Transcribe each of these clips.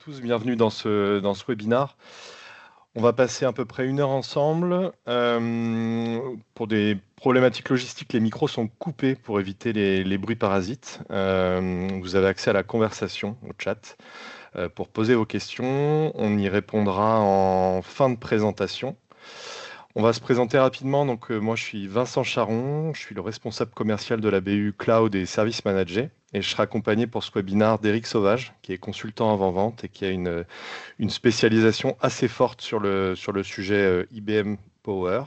tous, bienvenue dans ce webinar. On va passer à peu près 1 heure ensemble. Pour des problématiques logistiques, les micros sont coupés pour éviter les bruits parasites. Vous avez accès à la conversation, au chat, pour poser vos questions. On y répondra en fin de présentation. On va se présenter rapidement. Donc, moi, je suis Vincent Charon, je suis le responsable commercial de la BU Cloud et Service Manager. Et je serai accompagné pour ce webinaire d'Éric Sauvage, qui est consultant avant-vente et qui a une spécialisation assez forte sur le sujet IBM Power.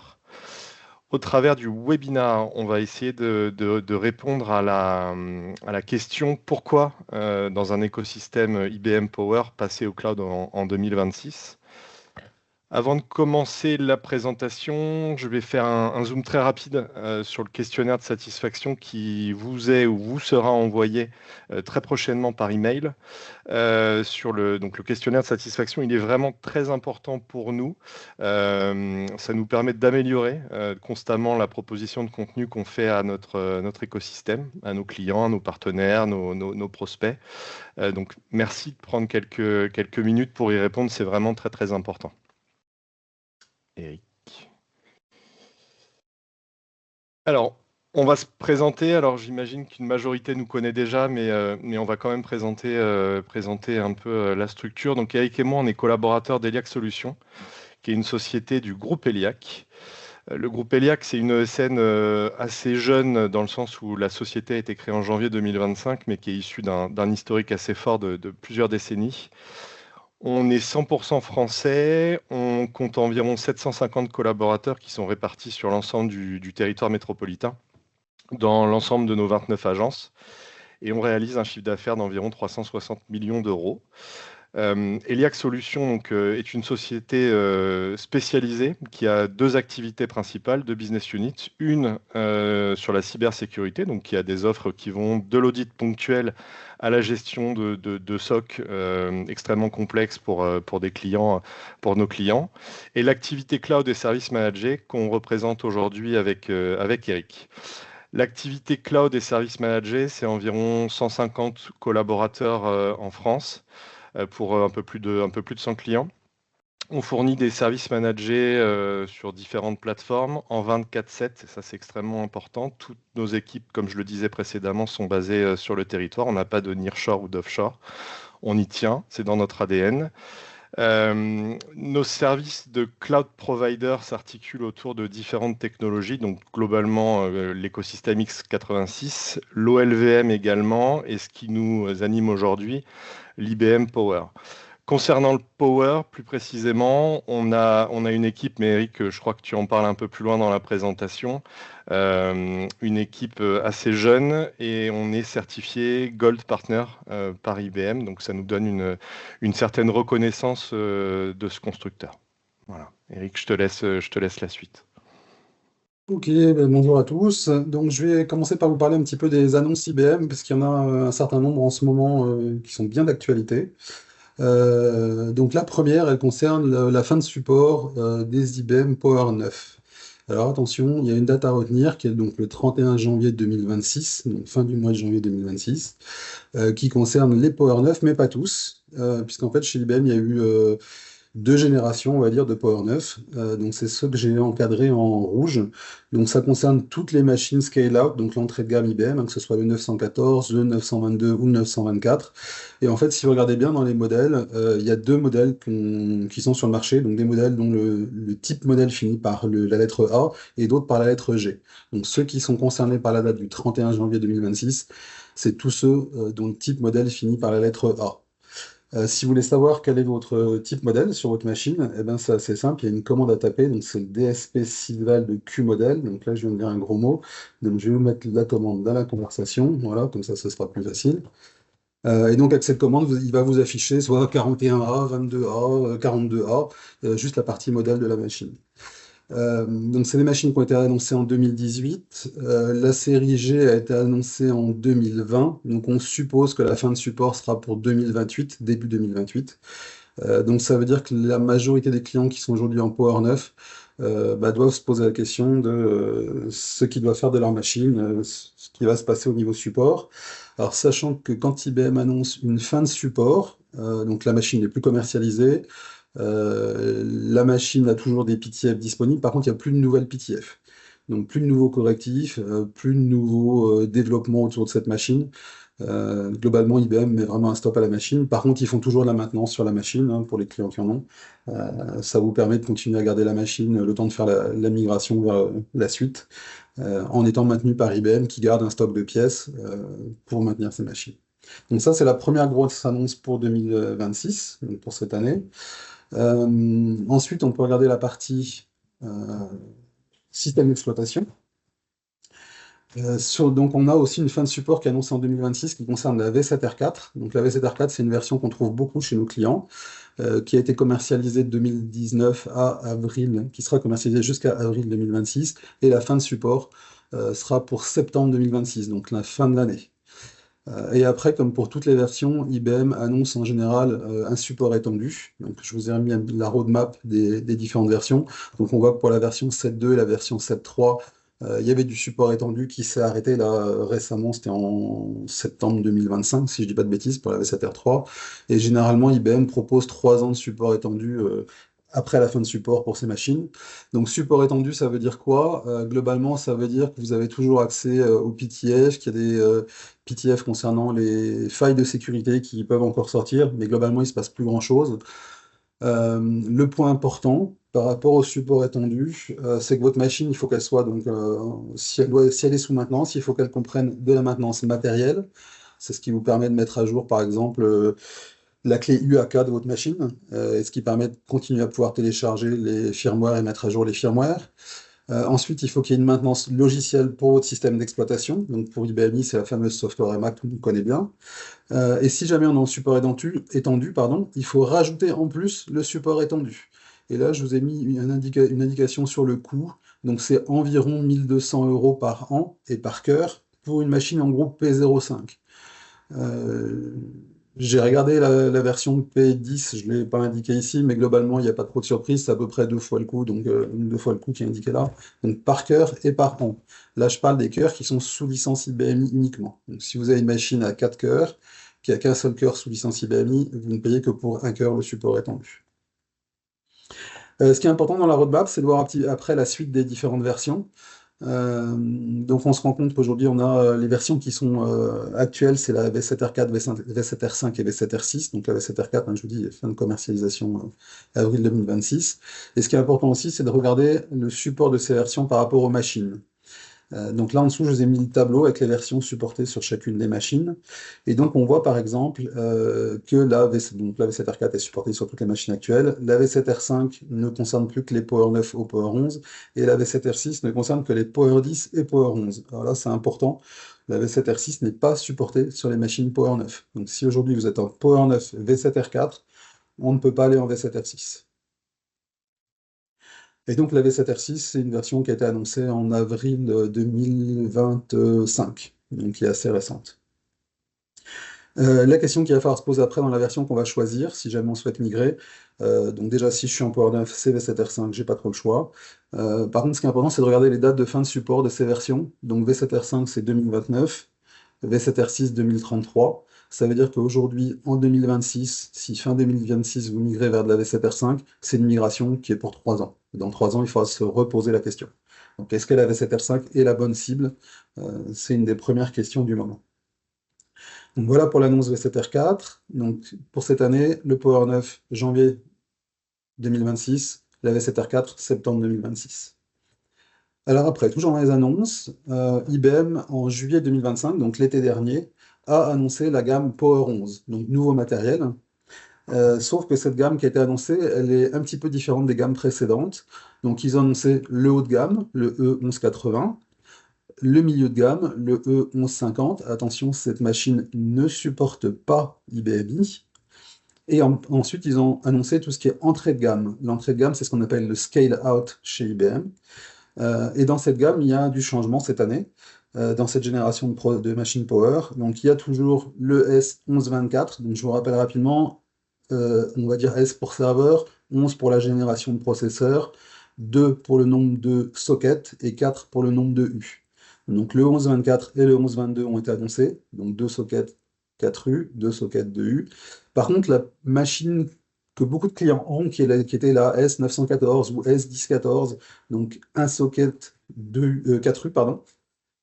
Au travers du webinaire, on va essayer de répondre à la question pourquoi, dans un écosystème IBM Power, passer au cloud en 2026. Avant de commencer la présentation, je vais faire un zoom très rapide sur le questionnaire de satisfaction qui vous est ou vous sera envoyé très prochainement par email. Donc le questionnaire de satisfaction, il est vraiment très important pour nous. Ça nous permet d'améliorer constamment la proposition de contenu qu'on fait à notre écosystème, à nos clients, à nos partenaires, nos prospects. Donc merci de prendre quelques minutes pour y répondre, c'est vraiment très très important. Eric. Alors, on va se présenter. Alors, j'imagine qu'une majorité nous connaît déjà, mais on va quand même présenter un peu la structure. Donc, Eric et moi, on est collaborateurs d'Eliac Solutions, qui est une société du groupe Eliac. Le groupe Eliac, c'est une ESN assez jeune, dans le sens où la société a été créée en janvier 2025, mais qui est issue d'un historique assez fort de plusieurs décennies. On est 100% français, on compte environ 750 collaborateurs qui sont répartis sur l'ensemble du territoire métropolitain, dans l'ensemble de nos 29 agences, et on réalise un chiffre d'affaires d'environ 360 millions d'euros. Eliac Solutions donc, est une société spécialisée qui a 2 activités principales, 2 business units. Une sur la cybersécurité, donc qui a des offres qui vont de l'audit ponctuel à la gestion de SOC extrêmement complexes pour des clients, pour nos clients. Et l'activité cloud et service manager qu'on représente aujourd'hui avec Eric. L'activité cloud et service manager, c'est environ 150 collaborateurs en France pour un peu plus de 100 clients. On fournit des services managés sur différentes plateformes en 24/7, ça c'est extrêmement important. Toutes nos équipes, comme je le disais précédemment, sont basées sur le territoire. On n'a pas de nearshore ou d'offshore. On y tient, c'est dans notre ADN. Nos services de cloud provider s'articulent autour de différentes technologies, donc globalement l'écosystème x86, l'OLVM également, et ce qui nous anime aujourd'hui, l'IBM Power. Concernant le Power, plus précisément, on a une équipe, mais Eric, je crois que tu en parles un peu plus loin dans la présentation, une équipe assez jeune, et on est certifié Gold Partner par IBM, donc ça nous donne une certaine reconnaissance de ce constructeur. Voilà. Eric, je te laisse la suite. Ok, bonjour à tous. Donc, je vais commencer par vous parler un petit peu des annonces IBM, parce qu'il y en a un certain nombre en ce moment qui sont bien d'actualité. Donc, la première, elle concerne la fin de support des IBM Power 9. Alors, attention, il y a une date à retenir qui est donc le 31 janvier 2026, donc fin du mois de janvier 2026, qui concerne les Power 9, mais pas tous, puisqu'en fait, chez IBM, il y a eu 2 générations, on va dire, de Power 9. Donc, c'est ceux que j'ai encadrés en rouge. Donc, ça concerne toutes les machines scale-out, donc l'entrée de gamme IBM, hein, que ce soit le 914, le 922 ou le 924. Et en fait, si vous regardez bien dans les modèles, il y a 2 modèles qui sont sur le marché, donc des modèles dont le type modèle finit par la lettre A et d'autres par la lettre G. Donc, ceux qui sont concernés par la date du 31 janvier 2026, c'est tous ceux dont le type modèle finit par la lettre A. Si vous voulez savoir quel est votre type modèle sur votre machine, eh ben c'est assez simple, il y a une commande à taper, donc c'est le DSP Sylval de Q modèle. Donc là, je viens de dire un gros mot, donc je vais vous mettre la commande dans la conversation, voilà, comme ça, ce sera plus facile. Et donc avec cette commande, il va vous afficher soit 41A, 22A, 42A, juste la partie modèle de la machine. Donc, c'est des machines qui ont été annoncées en 2018. La série G a été annoncée en 2020. Donc, on suppose que la fin de support sera pour 2028, début 2028. Donc, ça veut dire que la majorité des clients qui sont aujourd'hui en Power 9 doivent se poser la question de ce qu'ils doivent faire de leur machine, ce qui va se passer au niveau support. Alors, sachant que quand IBM annonce une fin de support, donc la machine n'est plus commercialisée. La machine a toujours des PTF disponibles, par contre, il n'y a plus de nouvelles PTF. Donc plus de nouveaux correctifs, plus de nouveaux développements autour de cette machine. Globalement, IBM met vraiment un stop à la machine. Par contre, ils font toujours de la maintenance sur la machine, hein, pour les clients qui en ont. Ça vous permet de continuer à garder la machine le temps de faire la migration vers la suite, en étant maintenu par IBM qui garde un stock de pièces pour maintenir ces machines. Donc ça, c'est la première grosse annonce pour 2026, donc pour cette année. Ensuite, on peut regarder la partie système d'exploitation. Donc on a aussi une fin de support qui est annoncée en 2026 qui concerne la V7R4. Donc la V7R4, c'est une version qu'on trouve beaucoup chez nos clients, qui a été commercialisée de 2019 à avril, qui sera commercialisée jusqu'à avril 2026, et la fin de support sera pour septembre 2026, donc la fin de l'année. Et après, comme pour toutes les versions, IBM annonce en général un support étendu. Donc, je vous ai remis la roadmap des différentes versions. Donc, on voit que pour la version 7.2 et la version 7.3, il y avait du support étendu qui s'est arrêté là récemment, c'était en septembre 2025, si je dis pas de bêtises, pour la V7R3. Et généralement, IBM propose 3 ans de support étendu après la fin de support pour ces machines. Donc, support étendu, ça veut dire quoi? Globalement, ça veut dire que vous avez toujours accès au PTF, qu'il y a des PTF concernant les failles de sécurité qui peuvent encore sortir, mais globalement, il ne se passe plus grand-chose. Le point important par rapport au support étendu, c'est que votre machine, il faut qu'elle soit, donc, si elle est sous maintenance, il faut qu'elle comprenne de la maintenance matérielle. C'est ce qui vous permet de mettre à jour, par exemple, la clé UAK de votre machine, et ce qui permet de continuer à pouvoir télécharger les firmware et mettre à jour les firmware. Ensuite, il faut qu'il y ait une maintenance logicielle pour votre système d'exploitation. Donc pour IBMI, c'est la fameuse software EMA que tout le monde connaît bien. Et si jamais on est en support étendu, pardon, il faut rajouter en plus le support étendu. Et là, je vous ai mis une indication sur le coût. Donc c'est environ 1200 euros par an et par cœur pour une machine en groupe P05. Euh, j'ai regardé la version P10, je ne l'ai pas indiqué ici, mais globalement, il n'y a pas trop de surprise, c'est à peu près 2 fois le coût, donc 2 fois le coût qui est indiqué là, donc par cœur et par an. Là, je parle des cœurs qui sont sous licence IBMI uniquement. Donc si vous avez une machine à 4 cœurs, qui a qu'un seul cœur sous licence IBMI, vous ne payez que pour un cœur le support étendu. Ce qui est important dans la roadmap, c'est de voir après la suite des différentes versions. Donc on se rend compte qu'aujourd'hui on a les versions qui sont actuelles, c'est la V7R4, V7R5 et V7R6. Donc la V7R4, hein, je vous dis, fin de commercialisation avril 2026. Et ce qui est important aussi, c'est de regarder le support de ces versions par rapport aux machines. Donc là en dessous, je vous ai mis le tableau avec les versions supportées sur chacune des machines. Et donc on voit par exemple que donc la V7R4 est supportée sur toutes les machines actuelles. La V7R5 ne concerne plus que les Power 9 au Power 11. Et la V7R6 ne concerne que les Power 10 et Power 11. Alors là c'est important, la V7R6 n'est pas supportée sur les machines Power 9. Donc si aujourd'hui vous êtes en Power 9 V7R4, on ne peut pas aller en V7R6. Et donc la V7R6, c'est une version qui a été annoncée en avril 2025, donc qui est assez récente. La question qu'il va falloir se poser après dans la version qu'on va choisir, si jamais on souhaite migrer, donc déjà si je suis en Power 9, c'est V7R5, j'ai pas trop le choix. Par contre, ce qui est important, c'est de regarder les dates de fin de support de ces versions. Donc V7R5, c'est 2029, V7R6, 2033. Ça veut dire qu'aujourd'hui, en 2026, si fin 2026, vous migrez vers de la V7R5, c'est une migration qui est pour 3 ans. Dans 3 ans, il faudra se reposer la question. Donc, est-ce que la V7R5 est la bonne cible? C'est une des premières questions du moment. Donc, voilà pour l'annonce V7R4. Donc, pour cette année, le Power 9, janvier 2026, la V7R4, septembre 2026. Alors après, toujours dans les annonces, IBM, en juillet 2025, donc l'été dernier, a annoncé la gamme Power 11, donc nouveau matériel. Sauf que cette gamme qui a été annoncée, elle est un petit peu différente des gammes précédentes. Donc ils ont annoncé le haut de gamme, le E1180, le milieu de gamme, le E1150. Attention, cette machine ne supporte pas IBMI. Et ensuite, ils ont annoncé tout ce qui est entrée de gamme. L'entrée de gamme, c'est ce qu'on appelle le scale-out chez IBM. Et dans cette gamme, il y a du changement cette année, dans cette génération de machines Power. Donc il y a toujours le S1124. Donc je vous rappelle rapidement, on va dire S pour serveur, 11 pour la génération de processeurs, 2 pour le nombre de sockets et 4 pour le nombre de U. Donc le 1124 et le 1122 ont été annoncés, donc 2 sockets 4U, 2 sockets 2U. Par contre, la machine que beaucoup de clients ont, qui était la S914 ou S1014, donc un socket 4U, pardon,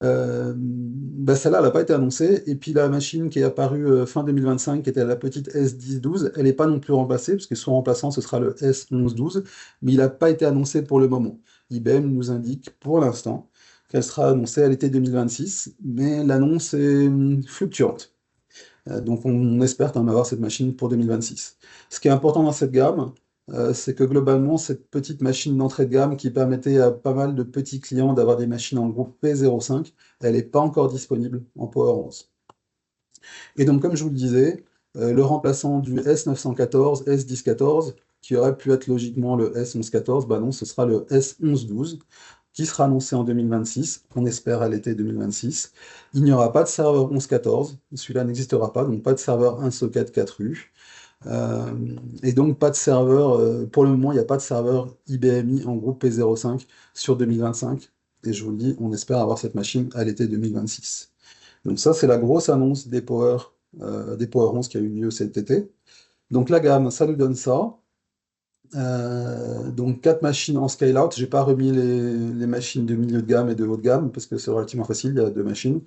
bah celle-là, elle n'a pas été annoncée. Et puis la machine qui est apparue fin 2025, qui était la petite S1012, elle n'est pas non plus remplacée, parce que son remplaçant, ce sera le S1112, mais il n'a pas été annoncé pour le moment. IBM nous indique pour l'instant qu'elle sera annoncée à l'été 2026, mais l'annonce est fluctuante. Donc on espère quand même avoir cette machine pour 2026. Ce qui est important dans cette gamme, c'est que globalement, cette petite machine d'entrée de gamme qui permettait à pas mal de petits clients d'avoir des machines en groupe P05, elle n'est pas encore disponible en Power 11. Et donc comme je vous le disais, le remplaçant du S914, S1014, qui aurait pu être logiquement le S1114, bah non, ce sera le S1112 qui sera annoncé en 2026, on espère à l'été 2026. Il n'y aura pas de serveur 11.14, celui-là n'existera pas, donc pas de serveur 1 socket 4U. Et donc pas de serveur, pour le moment, il n'y a pas de serveur IBMI en groupe P05 sur 2025. Et je vous le dis, on espère avoir cette machine à l'été 2026. Donc ça, c'est la grosse annonce des Power 11 qui a eu lieu cet été. Donc la gamme, ça nous donne ça. Donc 4 machines en scale-out. J'ai pas remis les machines de milieu de gamme et de haut de gamme parce que c'est relativement facile, il y a 2 machines.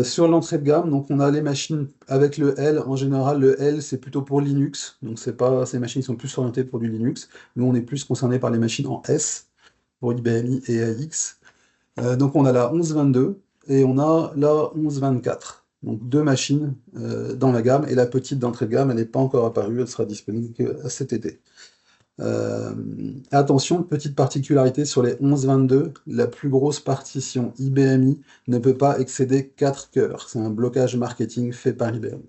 Sur l'entrée de gamme, donc on a les machines avec le L. En général, le L c'est plutôt pour Linux, donc c'est pas ces machines sont plus orientées pour du Linux. Nous on est plus concerné par les machines en S pour IBMI et AX. Donc on a la 1122 et on a la 1124. Donc 2 machines dans la gamme et la petite d'entrée de gamme, elle n'est pas encore apparue, elle sera disponible que cet été. Attention, petite particularité sur les 11-22, la plus grosse partition IBMI ne peut pas excéder 4 cœurs. C'est un blocage marketing fait par IBM.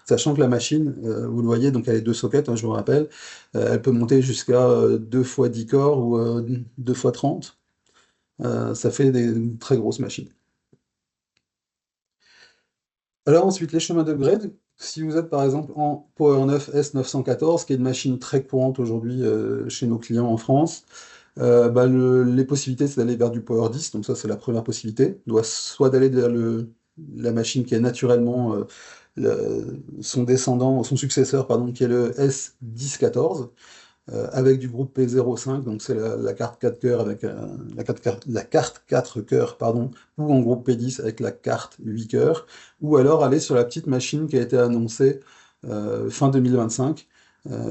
Sachant que la machine, vous le voyez, donc elle est 2 sockets, hein, je vous rappelle, elle peut monter jusqu'à 2 fois 10 corps ou 2 fois 30. Ça fait des très grosses machines. Alors ensuite, les chemins d'upgrade. Si vous êtes par exemple en Power 9 S914, qui est une machine très courante aujourd'hui chez nos clients en France, bah, les possibilités, c'est d'aller vers du Power 10, donc ça c'est la première possibilité. Soit d'aller vers la machine qui est naturellement son descendant, son successeur, pardon, qui est le S1014, avec du groupe P05, donc c'est la carte 4 cœurs avec la carte 4 cœurs, pardon, ou en groupe P10 avec la carte 8 cœurs, ou alors aller sur la petite machine qui a été annoncée fin 2025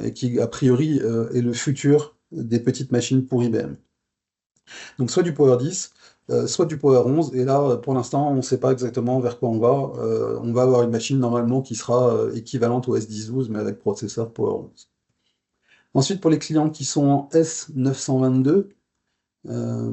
et qui a priori est le futur des petites machines pour IBM. Donc soit du Power 10, soit du Power 11, et là pour l'instant on ne sait pas exactement vers quoi on va. On va avoir une machine normalement qui sera équivalente au S1012 mais avec processeur Power 11. Ensuite, pour les clients qui sont en S922, euh,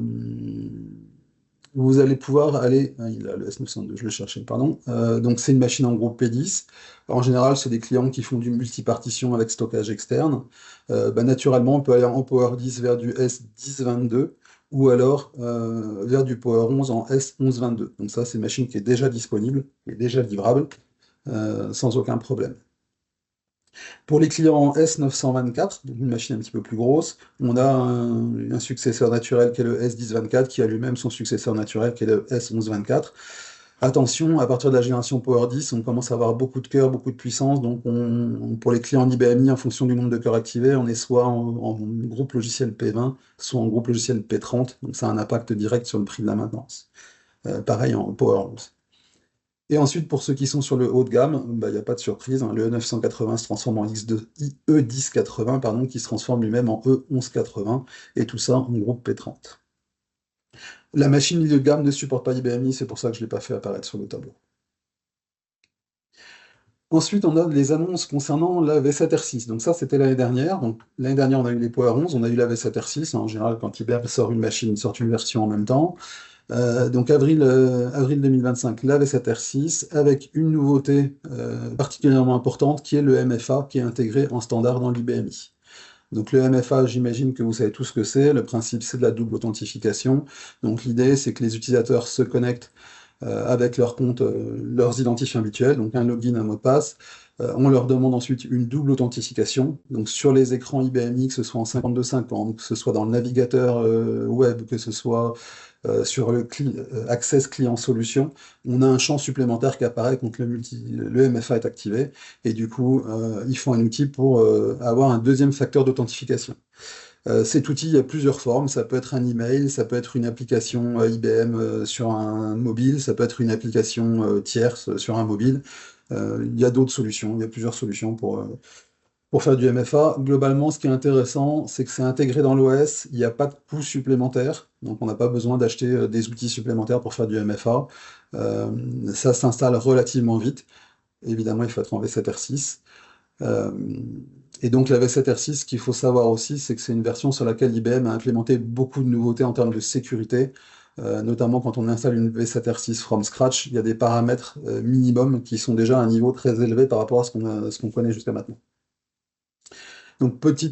vous allez pouvoir aller. Ah, il a le S902, je le cherchais, pardon. Donc, c'est une machine en groupe P10. En général, c'est des clients qui font du multipartition avec stockage externe. Bah, naturellement, on peut aller en Power 10 vers du S1022 ou alors vers du Power 11 en S1122. Donc, ça, c'est une machine qui est déjà disponible, qui est déjà livrable, sans aucun problème. Pour les clients en S924, donc une machine un petit peu plus grosse, on a un successeur naturel qui est le S1024, qui a lui-même son successeur naturel qui est le S1124. Attention, à partir de la génération Power 10, on commence à avoir beaucoup de cœurs, beaucoup de puissance, donc pour les clients IBMI, en fonction du nombre de cœurs activés, on est soit en groupe logiciel P20, soit en groupe logiciel P30, donc ça a un impact direct sur le prix de la maintenance. Pareil en Power 11. Et ensuite, pour ceux qui sont sur le haut de gamme, bah, il n'y a pas de surprise, hein, le E980 se transforme en E1080, pardon, qui se transforme lui-même en E1180, et tout ça en groupe P30. La machine milieu de gamme ne supporte pas IBMI, c'est pour ça que je ne l'ai pas fait apparaître sur le tableau. Ensuite, on a les annonces concernant la V7R6. Donc ça, c'était l'année dernière. Donc l'année dernière, on a eu les Power 11, on a eu la V7R6. En général, quand IBM sort une machine, il sort une version en même temps. Donc avril 2025, la V7R6, avec une nouveauté particulièrement importante qui est le MFA qui est intégré en standard dans l'IBMI. Donc le MFA, j'imagine que vous savez tout ce que c'est. Le principe, c'est de la double authentification. Donc l'idée, c'est que les utilisateurs se connectent avec leur compte, leurs identifiants habituels, donc un login, un mot de passe, On leur demande ensuite une double authentification. Donc sur les écrans IBMI, que ce soit en 5250, que ce soit dans le navigateur web, que ce soit sur Access Client Solution, on a un champ supplémentaire qui apparaît quand le MFA est activé. Et du coup, ils font un outil pour avoir un deuxième facteur d'authentification. Cet outil, il y a plusieurs formes. Ça peut être un email, ça peut être une application IBM sur un mobile, ça peut être une application tierce sur un mobile. Il y a d'autres solutions, il y a plusieurs solutions pour faire du MFA. Globalement, ce qui est intéressant, c'est que c'est intégré dans l'OS, il n'y a pas de coût supplémentaire, donc on n'a pas besoin d'acheter des outils supplémentaires pour faire du MFA. Euh, Ça s'installe relativement vite. Évidemment, il faut être en V7R6. Euh, et donc la V7R6, ce qu'il faut savoir aussi, c'est que c'est une version sur laquelle IBM a implémenté beaucoup de nouveautés en termes de sécurité. Notamment quand on installe une V7R6 from scratch, il y a des paramètres minimums qui sont déjà à un niveau très élevé par rapport à ce qu'on connaît jusqu'à maintenant. Donc petit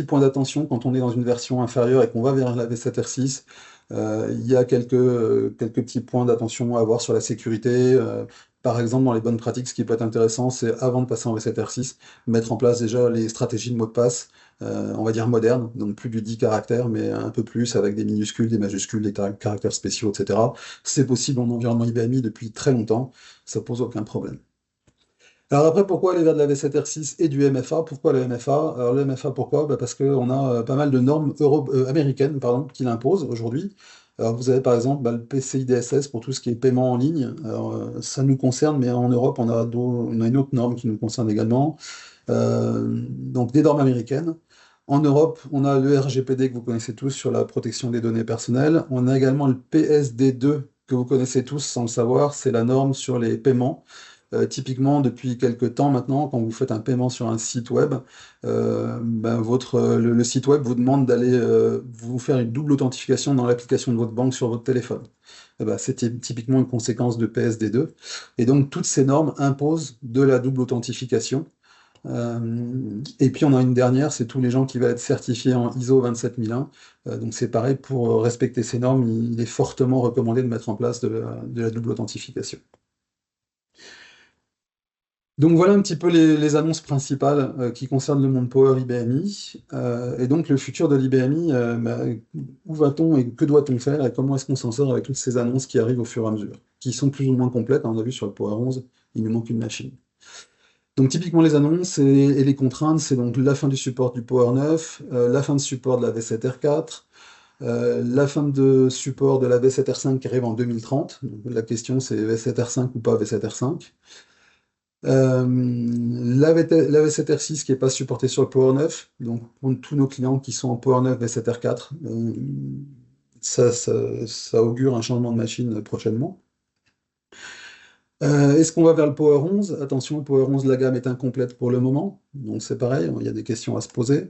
point d'attention quand on est dans une version inférieure et qu'on va vers la V7R6, il y a quelques petits points d'attention à avoir sur la sécurité. Par exemple, dans les bonnes pratiques, ce qui peut être intéressant, c'est avant de passer en V7R6, mettre en place déjà les stratégies de mot de passe, on va dire modernes, donc plus du 10 caractères, mais un peu plus avec des minuscules, des majuscules, des caractères spéciaux, etc. C'est possible en environnement IBMI depuis très longtemps, ça pose aucun problème. Alors après, pourquoi aller vers de la V7R6 et du MFA? Pourquoi le MFA? Alors le MFA, pourquoi? Bah, parce qu'on a pas mal de normes américaines pardon, qui l'imposent aujourd'hui. Alors vous avez par exemple le PCI DSS pour tout ce qui est paiement en ligne. Alors, ça nous concerne, mais en Europe, on a une autre norme qui nous concerne également. Donc des normes américaines. En Europe, on a le RGPD que vous connaissez tous sur la protection des données personnelles. On a également le PSD2 que vous connaissez tous sans le savoir, c'est la norme sur les paiements. Typiquement, depuis quelques temps maintenant, quand vous faites un paiement sur un site web, le site web vous demande d'aller vous faire une double authentification dans l'application de votre banque sur votre téléphone. C'est typiquement une conséquence de PSD2. Et donc, toutes ces normes imposent de la double authentification. Et puis, on a une dernière, c'est tous les gens qui veulent être certifiés en ISO 27001. Donc, c'est pareil, pour respecter ces normes, il est fortement recommandé de mettre en place de la double authentification. Donc voilà un petit peu les annonces principales qui concernent le monde Power IBMI. Et donc le futur de l'IBMI, où va-t-on et que doit-on faire et comment est-ce qu'on s'en sort avec toutes ces annonces qui arrivent au fur et à mesure, qui sont plus ou moins complètes, hein, on a vu sur le Power 11, il nous manque une machine. Donc typiquement les annonces et les contraintes, c'est donc la fin du support du Power 9, la fin de support de la V7R4, la fin de support de la V7R5 qui arrive en 2030. Donc, la question c'est V7R5 ou pas V7R5. La V7R6 qui n'est pas supportée sur le Power 9, donc pour tous nos clients qui sont en Power 9 V7R4, ça augure un changement de machine prochainement. Est-ce qu'on va vers le Power 11? Attention, le Power 11, la gamme est incomplète pour le moment, donc c'est pareil, il y a des questions à se poser.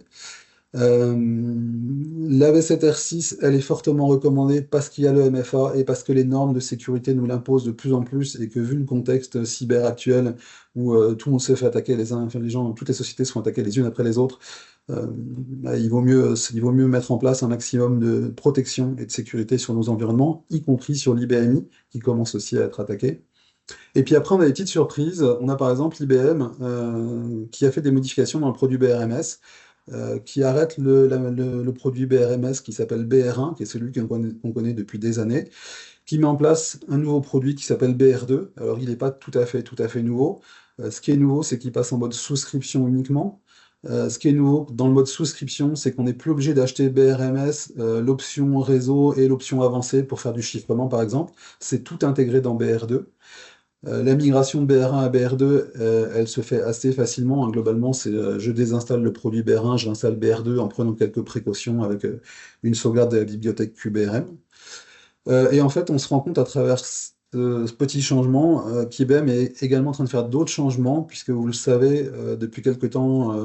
Euh, la V7R6, elle est fortement recommandée parce qu'il y a le MFA et parce que les normes de sécurité nous l'imposent de plus en plus et que vu le contexte cyber actuel où tout le monde se fait attaquer les uns, enfin, les gens, toutes les sociétés se font attaquer les unes après les autres, il vaut mieux mettre en place un maximum de protection et de sécurité sur nos environnements, y compris sur l'IBMI qui commence aussi à être attaqué. Et puis après, on a des petites surprises. On a par exemple IBM qui a fait des modifications dans le produit BRMS qui arrête le produit BRMS qui s'appelle BR1, qui est celui qu'on connaît depuis des années, qui met en place un nouveau produit qui s'appelle BR2. Alors, il n'est pas tout à fait nouveau. Ce qui est nouveau, c'est qu'il passe en mode souscription uniquement. Ce qui est nouveau dans le mode souscription, c'est qu'on n'est plus obligé d'acheter BRMS, l'option réseau et l'option avancée pour faire du chiffrement, par exemple. C'est tout intégré dans BR2. La migration de BR1 à BR2, elle se fait assez facilement, hein. Globalement, c'est je désinstalle le produit BR1, j'installe BR2 en prenant quelques précautions avec une sauvegarde de la bibliothèque QBRM. Et en fait, on se rend compte à travers ce petit changement qu'IBM est également en train de faire d'autres changements, puisque vous le savez, depuis quelque temps,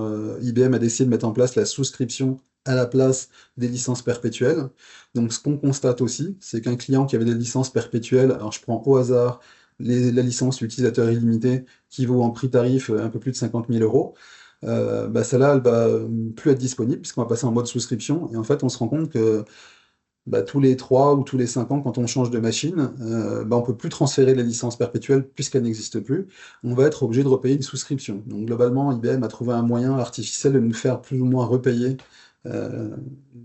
IBM a décidé de mettre en place la souscription à la place des licences perpétuelles. Donc ce qu'on constate aussi, c'est qu'un client qui avait des licences perpétuelles, alors je prends au hasard la licence utilisateur illimité qui vaut en prix tarif un peu plus de 50 000 euros, celle-là, elle va plus être disponible puisqu'on va passer en mode souscription. Et en fait, on se rend compte que tous les 3 ou tous les 5 ans, quand on change de machine, on ne peut plus transférer les licences perpétuelles puisqu'elles n'existent plus. On va être obligé de repayer une souscription. Donc globalement, IBM a trouvé un moyen artificiel de nous faire plus ou moins repayer euh,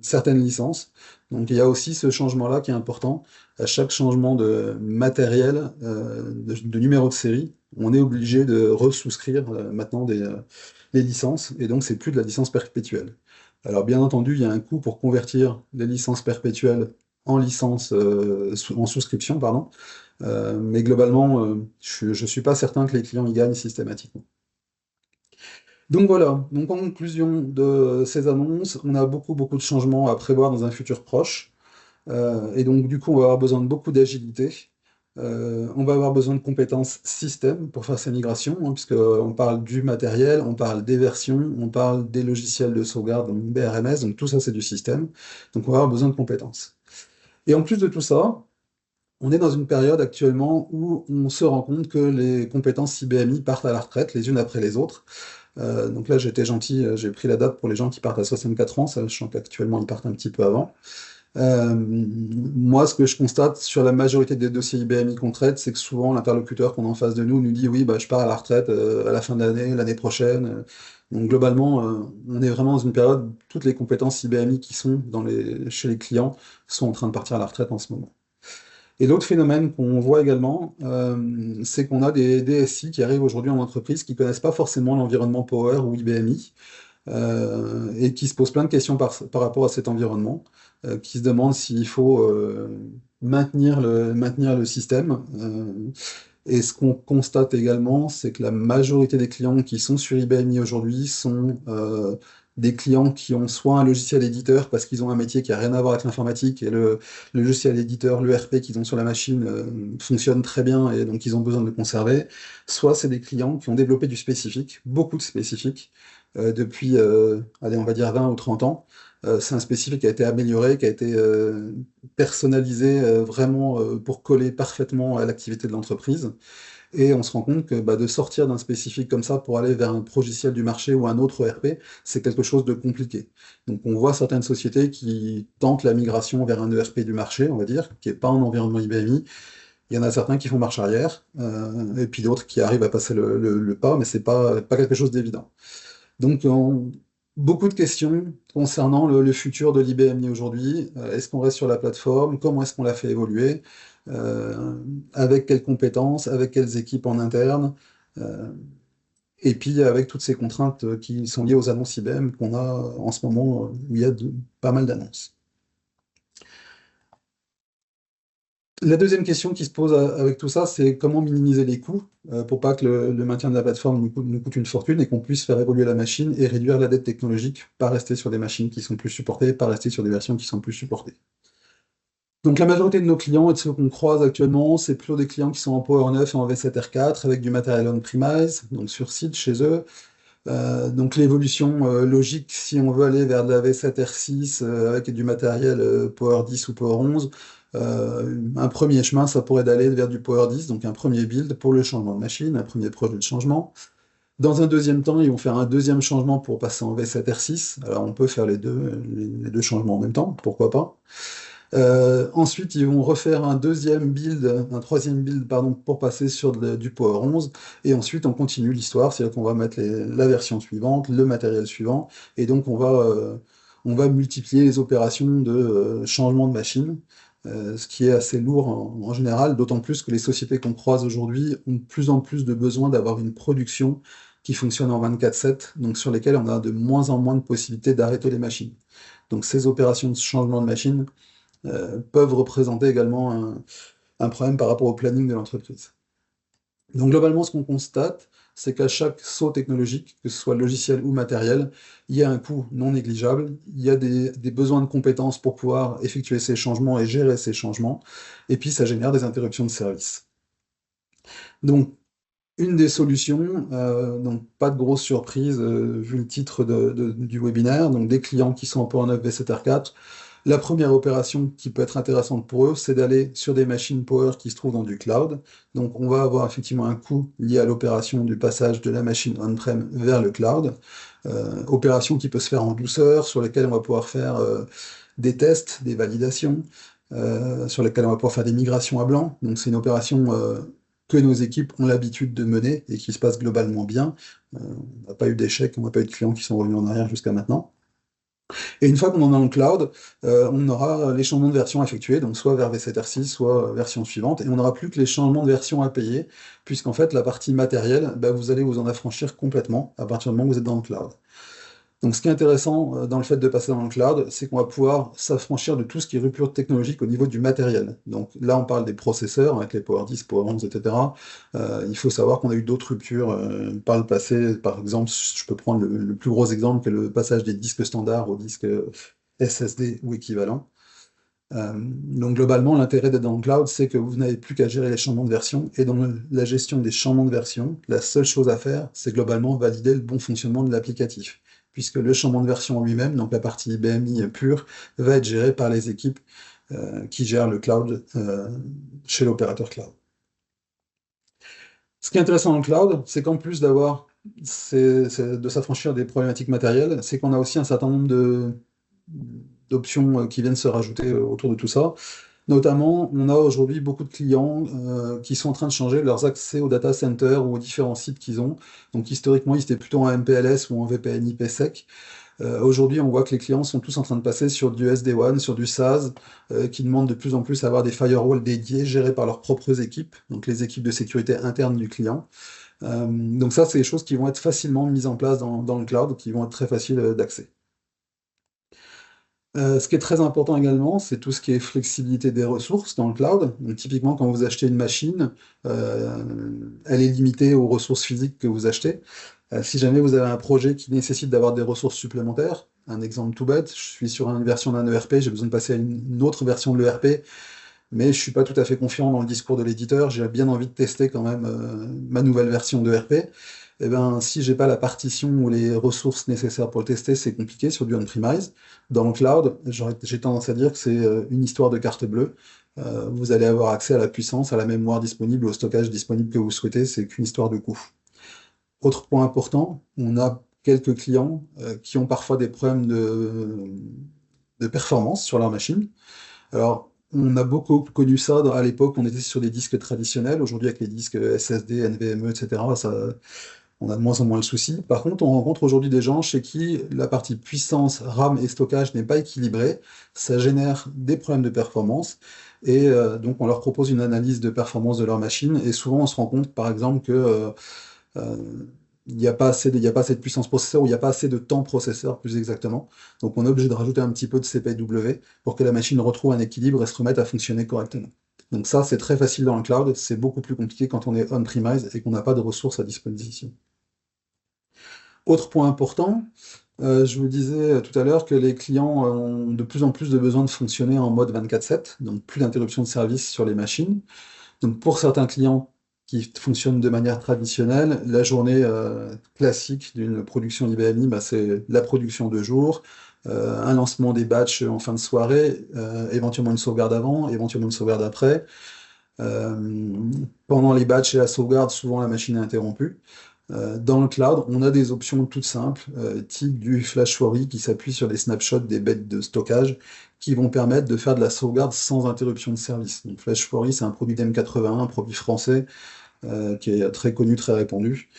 certaines licences. Donc il y a aussi ce changement-là qui est important. À chaque changement de matériel, de numéro de série, on est obligé de resouscrire maintenant les licences, et donc c'est plus de la licence perpétuelle. Alors bien entendu, il y a un coût pour convertir les licences perpétuelles en licence en souscription, pardon. Mais globalement, je ne suis pas certain que les clients y gagnent systématiquement. Donc voilà, donc en conclusion de ces annonces, on a beaucoup de changements à prévoir dans un futur proche. Et donc, du coup, on va avoir besoin de beaucoup d'agilité. On va avoir besoin de compétences système pour faire ces migrations, hein, puisqu'on parle du matériel, on parle des versions, on parle des logiciels de sauvegarde, donc BRMS, donc tout ça, c'est du système. Donc, on va avoir besoin de compétences. Et en plus de tout ça, on est dans une période actuellement où on se rend compte que les compétences IBMI partent à la retraite les unes après les autres. Donc là, j'étais gentil, j'ai pris la date pour les gens qui partent à 64 ans, sachant qu'actuellement, ils partent un petit peu avant. Moi, ce que je constate sur la majorité des dossiers IBMI qu'on traite, c'est que souvent l'interlocuteur qu'on a en face de nous dit oui, je pars à la retraite à la fin de l'année, l'année prochaine. Donc globalement, on est vraiment dans une période où toutes les compétences IBMI qui sont chez les clients sont en train de partir à la retraite en ce moment. Et l'autre phénomène qu'on voit également, c'est qu'on a des DSI qui arrivent aujourd'hui en entreprise qui connaissent pas forcément l'environnement Power ou IBMI et qui se posent plein de questions par rapport à cet environnement, qui se demandent s'il faut maintenir le système. Et ce qu'on constate également, c'est que la majorité des clients qui sont sur IBMI aujourd'hui sont des clients qui ont soit un logiciel éditeur parce qu'ils ont un métier qui n'a rien à voir avec l'informatique et le logiciel éditeur, l'ERP qu'ils ont sur la machine fonctionne très bien et donc ils ont besoin de le conserver, soit c'est des clients qui ont développé du spécifique, beaucoup de spécifiques, depuis, allez, on va dire 20 ou 30 ans. C'est un spécifique qui a été amélioré, qui a été personnalisé vraiment pour coller parfaitement à l'activité de l'entreprise. Et on se rend compte que de sortir d'un spécifique comme ça pour aller vers un logiciel du marché ou un autre ERP, c'est quelque chose de compliqué. Donc on voit certaines sociétés qui tentent la migration vers un ERP du marché, on va dire, qui n'est pas en environnement IBMI. Il y en a certains qui font marche arrière, et puis d'autres qui arrivent à passer le pas, mais c'est pas quelque chose d'évident. Donc, beaucoup de questions concernant le futur de l'IBMI aujourd'hui. Est-ce qu'on reste sur la plateforme? Comment est-ce qu'on la fait évoluer? Avec quelles compétences? Avec quelles équipes en interne? Euh, et puis avec toutes ces contraintes qui sont liées aux annonces IBM qu'on a en ce moment, où il y a pas mal d'annonces. La deuxième question qui se pose avec tout ça, c'est comment minimiser les coûts pour pas que le maintien de la plateforme nous coûte une fortune et qu'on puisse faire évoluer la machine et réduire la dette technologique, pas rester sur des machines qui sont plus supportées, pas rester sur des versions qui sont plus supportées. Donc la majorité de nos clients et de ceux qu'on croise actuellement, c'est plutôt des clients qui sont en Power 9 et en V7R4 avec du matériel on-premise, donc sur site chez eux. Donc l'évolution logique, si on veut aller vers de la V7R6 avec du matériel Power 10 ou Power 11, un premier chemin, ça pourrait d'aller vers du Power 10, donc un premier build pour le changement de machine, un premier projet de changement. Dans un deuxième temps, ils vont faire un deuxième changement pour passer en V7R6. Alors on peut faire les deux changements en même temps, pourquoi pas. Ensuite, ils vont refaire un troisième build, pardon, pour passer sur du Power 11. Et ensuite, on continue l'histoire, c'est-à-dire qu'on va mettre la version suivante, le matériel suivant. Et donc, on va multiplier les opérations de changement de machine, ce qui est assez lourd en général, d'autant plus que les sociétés qu'on croise aujourd'hui ont de plus en plus de besoin d'avoir une production qui fonctionne en 24/7, donc sur lesquelles on a de moins en moins de possibilités d'arrêter les machines. Donc, ces opérations de changement de machine peuvent représenter également un problème par rapport au planning de l'entreprise. Donc globalement, ce qu'on constate, c'est qu'à chaque saut technologique, que ce soit logiciel ou matériel, il y a un coût non négligeable, il y a des besoins de compétences pour pouvoir effectuer ces changements et gérer ces changements, et puis ça génère des interruptions de service. Donc, une des solutions, donc pas de grosse surprise vu le titre du webinaire, donc des clients qui sont en Power 9 V7R4. La première opération qui peut être intéressante pour eux, c'est d'aller sur des machines Power qui se trouvent dans du cloud. Donc on va avoir effectivement un coût lié à l'opération du passage de la machine on-prem vers le cloud. Opération qui peut se faire en douceur, sur laquelle on va pouvoir faire des tests, des validations, sur lesquelles on va pouvoir faire des migrations à blanc. Donc c'est une opération que nos équipes ont l'habitude de mener et qui se passe globalement bien. On n'a pas eu d'échecs, on n'a pas eu de clients qui sont revenus en arrière jusqu'à maintenant. Et une fois qu'on en est dans le cloud, on aura les changements de version effectués, donc soit vers V7R6, soit version suivante, et on n'aura plus que les changements de version à payer, puisqu'en fait, la partie matérielle, bah, vous allez vous en affranchir complètement à partir du moment où vous êtes dans le cloud. Donc, ce qui est intéressant dans le fait de passer dans le cloud, c'est qu'on va pouvoir s'affranchir de tout ce qui est rupture technologique au niveau du matériel. Donc là, on parle des processeurs avec les Power 10, Power 11, etc. Il faut savoir qu'on a eu d'autres ruptures par le passé. Par exemple, je peux prendre le plus gros exemple, qui est le passage des disques standards aux disques SSD ou équivalent. Donc globalement, l'intérêt d'être dans le cloud, c'est que vous n'avez plus qu'à gérer les changements de version. Et dans la gestion des changements de version, la seule chose à faire, c'est globalement valider le bon fonctionnement de l'applicatif. Puisque le changement de version en lui-même, donc la partie BMI pure, va être géré par les équipes qui gèrent le cloud chez l'opérateur cloud. Ce qui est intéressant dans le cloud, c'est qu'en plus de s'affranchir des problématiques matérielles, c'est qu'on a aussi un certain nombre d'options qui viennent se rajouter autour de tout ça. Notamment, on a aujourd'hui beaucoup de clients qui sont en train de changer leurs accès au data center ou aux différents sites qu'ils ont. Donc historiquement, ils étaient plutôt en MPLS ou en VPN IPsec. Aujourd'hui, on voit que les clients sont tous en train de passer sur du SD-WAN, sur du SaaS, qui demandent de plus en plus à avoir des firewalls dédiés gérés par leurs propres équipes, donc les équipes de sécurité interne du client. Donc ça, c'est des choses qui vont être facilement mises en place dans le cloud, qui vont être très faciles d'accès. Ce qui est très important également, c'est tout ce qui est flexibilité des ressources dans le cloud. Donc, typiquement, quand vous achetez une machine, elle est limitée aux ressources physiques que vous achetez. Si jamais vous avez un projet qui nécessite d'avoir des ressources supplémentaires, un exemple tout bête, je suis sur une version d'un ERP, j'ai besoin de passer à une autre version de l'ERP, mais je suis pas tout à fait confiant dans le discours de l'éditeur, j'ai bien envie de tester quand même ma nouvelle version d'ERP. Eh ben, si j'ai pas la partition ou les ressources nécessaires pour le tester, c'est compliqué sur du on-premise. Dans le cloud, j'ai tendance à dire que c'est une histoire de carte bleue. Vous allez avoir accès à la puissance, à la mémoire disponible, au stockage disponible que vous souhaitez, c'est qu'une histoire de coût. Autre point important, on a quelques clients qui ont parfois des problèmes de performance sur leur machine. Alors, on a beaucoup connu ça à l'époque, on était sur des disques traditionnels. Aujourd'hui, avec les disques SSD, NVMe, etc., on a de moins en moins le souci. Par contre, on rencontre aujourd'hui des gens chez qui la partie puissance, RAM et stockage n'est pas équilibrée. Ça génère des problèmes de performance. Et donc, on leur propose une analyse de performance de leur machine. Et souvent, on se rend compte, par exemple, que il n'y a pas assez il y a pas assez de puissance processeur ou il n'y a pas assez de temps processeur, plus exactement. Donc, on est obligé de rajouter un petit peu de CPW pour que la machine retrouve un équilibre et se remette à fonctionner correctement. Donc ça, c'est très facile dans le cloud. C'est beaucoup plus compliqué quand on est on-premise et qu'on n'a pas de ressources à disposition. Autre point important, je vous disais tout à l'heure que les clients ont de plus en plus de besoin de fonctionner en mode 24/7, donc plus d'interruption de service sur les machines. Donc pour certains clients qui fonctionnent de manière traditionnelle, la journée classique d'une production IBMI, bah, c'est la production de jour, un lancement des batchs en fin de soirée, éventuellement une sauvegarde avant, éventuellement une sauvegarde après. Euh, Pendant les batchs et la sauvegarde, souvent la machine est interrompue. Dans le cloud, on a des options toutes simples, type du FlashForry qui s'appuie sur des snapshots des bêtes de stockage qui vont permettre de faire de la sauvegarde sans interruption de service. Donc FlashForry, c'est un produit d'M81, un produit français qui est très connu, très répandu,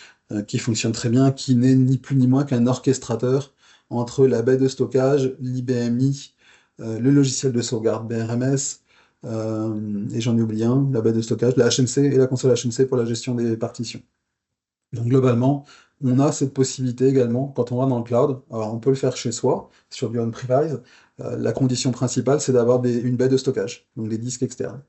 qui fonctionne très bien, qui n'est ni plus ni moins qu'un orchestrateur entre la baie de stockage, l'IBMI, le logiciel de sauvegarde BRMS, et j'en ai oublié un, la baie de stockage, la HMC et la console HMC pour la gestion des partitions. Donc globalement, on a cette possibilité également quand on va dans le cloud. Alors on peut le faire chez soi, sur du on-premise. La condition principale, c'est d'avoir une baie de stockage, donc des disques externes.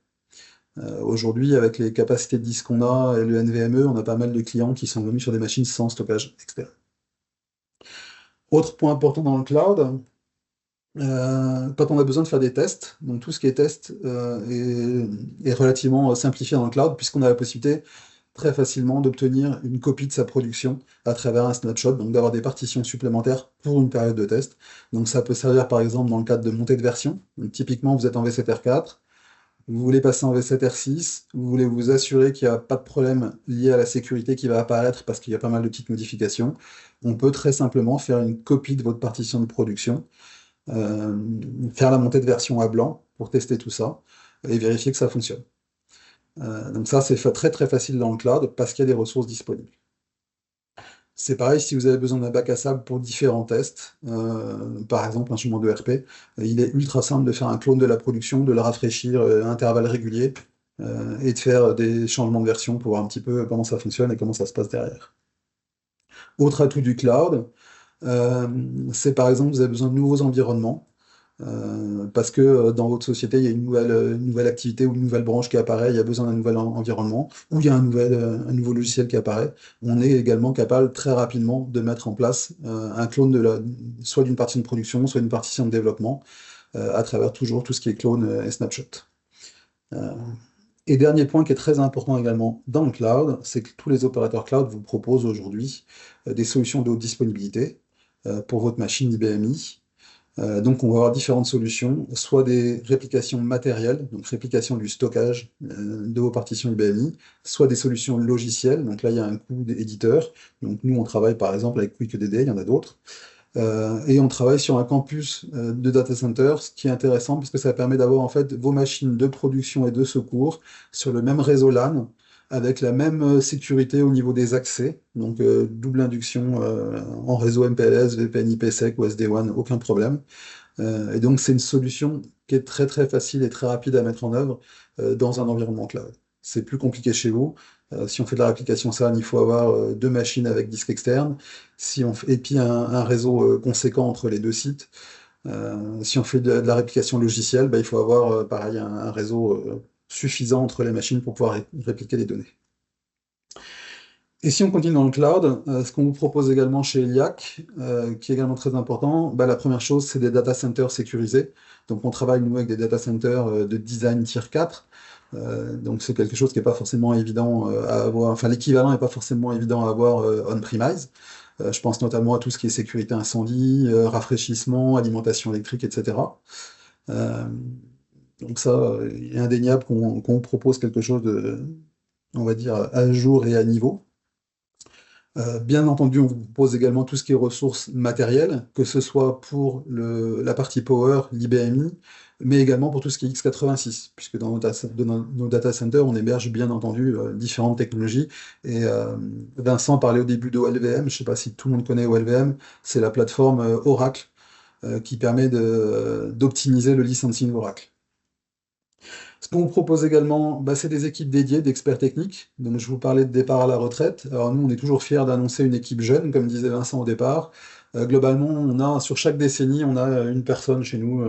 Aujourd'hui, avec les capacités de disques qu'on a et le NVMe, on a pas mal de clients qui sont venus sur des machines sans stockage externe. Autre point important dans le cloud, quand on a besoin de faire des tests, donc tout ce qui est test est relativement simplifié dans le cloud, puisqu'on a la possibilité très facilement d'obtenir une copie de sa production à travers un snapshot, donc d'avoir des partitions supplémentaires pour une période de test. Donc ça peut servir par exemple dans le cadre de montée de version. Donc, typiquement, vous êtes en V7R4, vous voulez passer en V7R6, vous voulez vous assurer qu'il n'y a pas de problème lié à la sécurité qui va apparaître parce qu'il y a pas mal de petites modifications. On peut très simplement faire une copie de votre partition de production euh, faire la montée de version à blanc pour tester tout ça et vérifier que ça fonctionne. Donc ça, c'est très très facile dans le cloud parce qu'il y a des ressources disponibles. C'est pareil si vous avez besoin d'un bac à sable pour différents tests, par exemple un instrument de RP, il est ultra simple de faire un clone de la production, de le rafraîchir à intervalles réguliers et de faire des changements de version pour voir un petit peu comment ça fonctionne et comment ça se passe derrière. Autre atout du cloud, euh, c'est par exemple vous avez besoin de nouveaux environnements. Parce que dans votre société, il y a une nouvelle activité ou une nouvelle branche qui apparaît, il y a besoin d'un nouvel environnement, ou il y a un nouveau logiciel qui apparaît. On est également capable très rapidement de mettre en place un clone soit d'une partie de production, soit d'une partie de développement, à travers toujours tout ce qui est clone et snapshot. Euh, et dernier point qui est très important également dans le cloud, c'est que tous les opérateurs cloud vous proposent aujourd'hui des solutions de haute disponibilité pour votre machine IBMI. Donc, on va avoir différentes solutions, soit des réplications matérielles, donc réplication du stockage de vos partitions IBMI, soit des solutions logicielles, donc là, il y a un coût d'éditeur. Donc, nous, on travaille par exemple avec QuickEDD, il y en a d'autres. Et on travaille sur un campus de data center, ce qui est intéressant parce que ça permet d'avoir en fait vos machines de production et de secours sur le même réseau LAN, avec la même sécurité au niveau des accès, donc double induction en réseau MPLS, VPN IPsec ou SD-WAN, aucun problème. Et donc, c'est une solution qui est très très facile et très rapide à mettre en œuvre dans un environnement cloud. C'est plus compliqué chez vous. Si on fait de la réplication SAN, il faut avoir deux machines avec disque externe. Et puis un réseau conséquent entre les deux sites. Si on fait de la réplication logicielle, bah, il faut avoir pareil un réseau suffisant entre les machines pour pouvoir répliquer les données. Et si on continue dans le cloud, ce qu'on vous propose également chez Eliac, qui est également très important, bah, la première chose, c'est des data centers sécurisés. Donc on travaille, nous, avec des data centers de design tier 4. Donc c'est quelque chose qui n'est pas forcément évident à avoir, enfin l'équivalent n'est pas forcément évident à avoir on-premise. Je pense notamment à tout ce qui est sécurité incendie, rafraîchissement, alimentation électrique, etc. Euh, donc ça, il est indéniable qu'on propose quelque chose de, on va dire, à jour et à niveau. Bien entendu, on vous propose également tout ce qui est ressources matérielles, que ce soit pour la partie Power, l'IBMI, mais également pour tout ce qui est x86, puisque dans nos data centers, on héberge bien entendu différentes technologies. Et Vincent parlait au début de OLVM, je ne sais pas si tout le monde connaît OLVM, c'est la plateforme Oracle qui permet d'optimiser le licensing Oracle. Ce qu'on vous propose également, bah, c'est des équipes dédiées d'experts techniques. Donc, je vous parlais de départ à la retraite. Alors, nous, on est toujours fiers d'annoncer une équipe jeune, comme disait Vincent au départ. Globalement, sur chaque décennie, on a une personne chez nous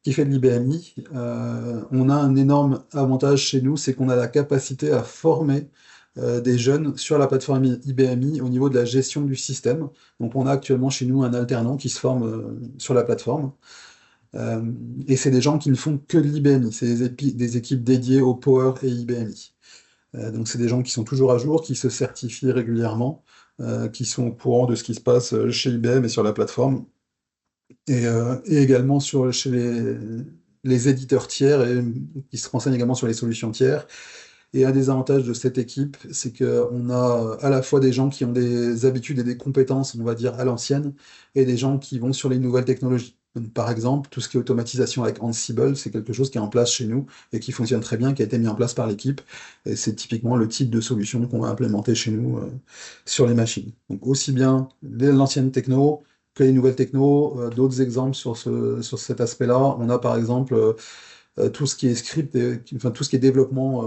qui fait de l'IBMI. On a un énorme avantage chez nous, c'est qu'on a la capacité à former des jeunes sur la plateforme IBMI au niveau de la gestion du système. Donc, on a actuellement chez nous un alternant qui se forme sur la plateforme. Euh, et c'est des gens qui ne font que de l'IBMI, c'est des équipes dédiées au Power et IBMI. Donc c'est des gens qui sont toujours à jour, qui se certifient régulièrement, qui sont au courant de ce qui se passe chez IBM et sur la plateforme, et également chez les éditeurs tiers, et qui se renseignent également sur les solutions tiers. Et un des avantages de cette équipe, c'est qu'on a à la fois des gens qui ont des habitudes et des compétences, on va dire, à l'ancienne, et des gens qui vont sur les nouvelles technologies. Donc, par exemple, tout ce qui est automatisation avec Ansible, c'est quelque chose qui est en place chez nous et qui fonctionne très bien, qui a été mis en place par l'équipe. Et c'est typiquement le type de solution qu'on va implémenter chez nous sur les machines. Donc aussi bien l'ancienne techno que les nouvelles techno. D'autres exemples sur cet aspect-là, on a par exemple tout ce qui est script, enfin tout ce qui est développement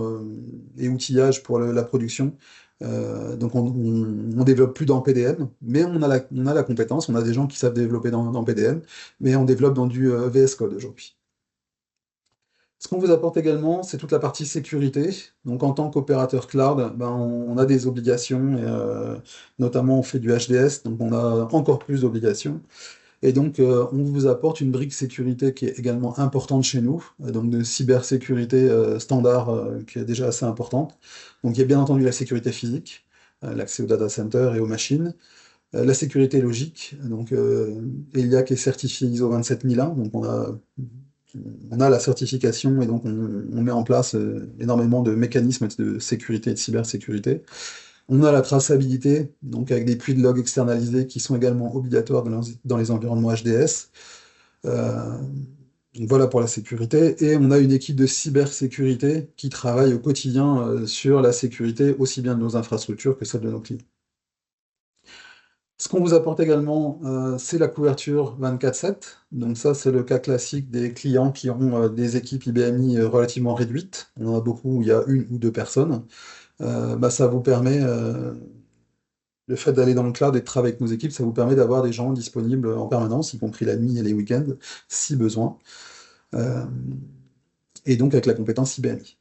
et outillage pour la production. Donc on développe plus dans PDM, mais on a la compétence, on a des gens qui savent développer dans PDM, mais on développe dans du VS Code aujourd'hui. Ce qu'on vous apporte également, c'est toute la partie sécurité. Donc en tant qu'opérateur cloud, ben, on a des obligations, et, notamment on fait du HDS, donc on a encore plus d'obligations. Et donc, on vous apporte une brique sécurité qui est également importante chez nous, donc de cybersécurité standard qui est déjà assez importante. Donc, il y a bien entendu la sécurité physique, l'accès au data center et aux machines, la sécurité logique, donc ELIAC est certifié ISO 27001, donc on a la certification et donc on met en place énormément de mécanismes de sécurité et de cybersécurité. On a la traçabilité, donc avec des puits de log externalisés qui sont également obligatoires dans les environnements HDS. Euh, donc voilà pour la sécurité. Et on a une équipe de cybersécurité qui travaille au quotidien sur la sécurité aussi bien de nos infrastructures que celle de nos clients. Ce qu'on vous apporte également, c'est la couverture 24/7. Donc ça, c'est le cas classique des clients qui ont des équipes IBMI relativement réduites. On en a beaucoup où il y a une ou deux personnes. Ça vous permet, le fait d'aller dans le cloud et de travailler avec nos équipes, ça vous permet d'avoir des gens disponibles en permanence, y compris la nuit et les week-ends, si besoin. Euh, et donc avec la compétence IBMI.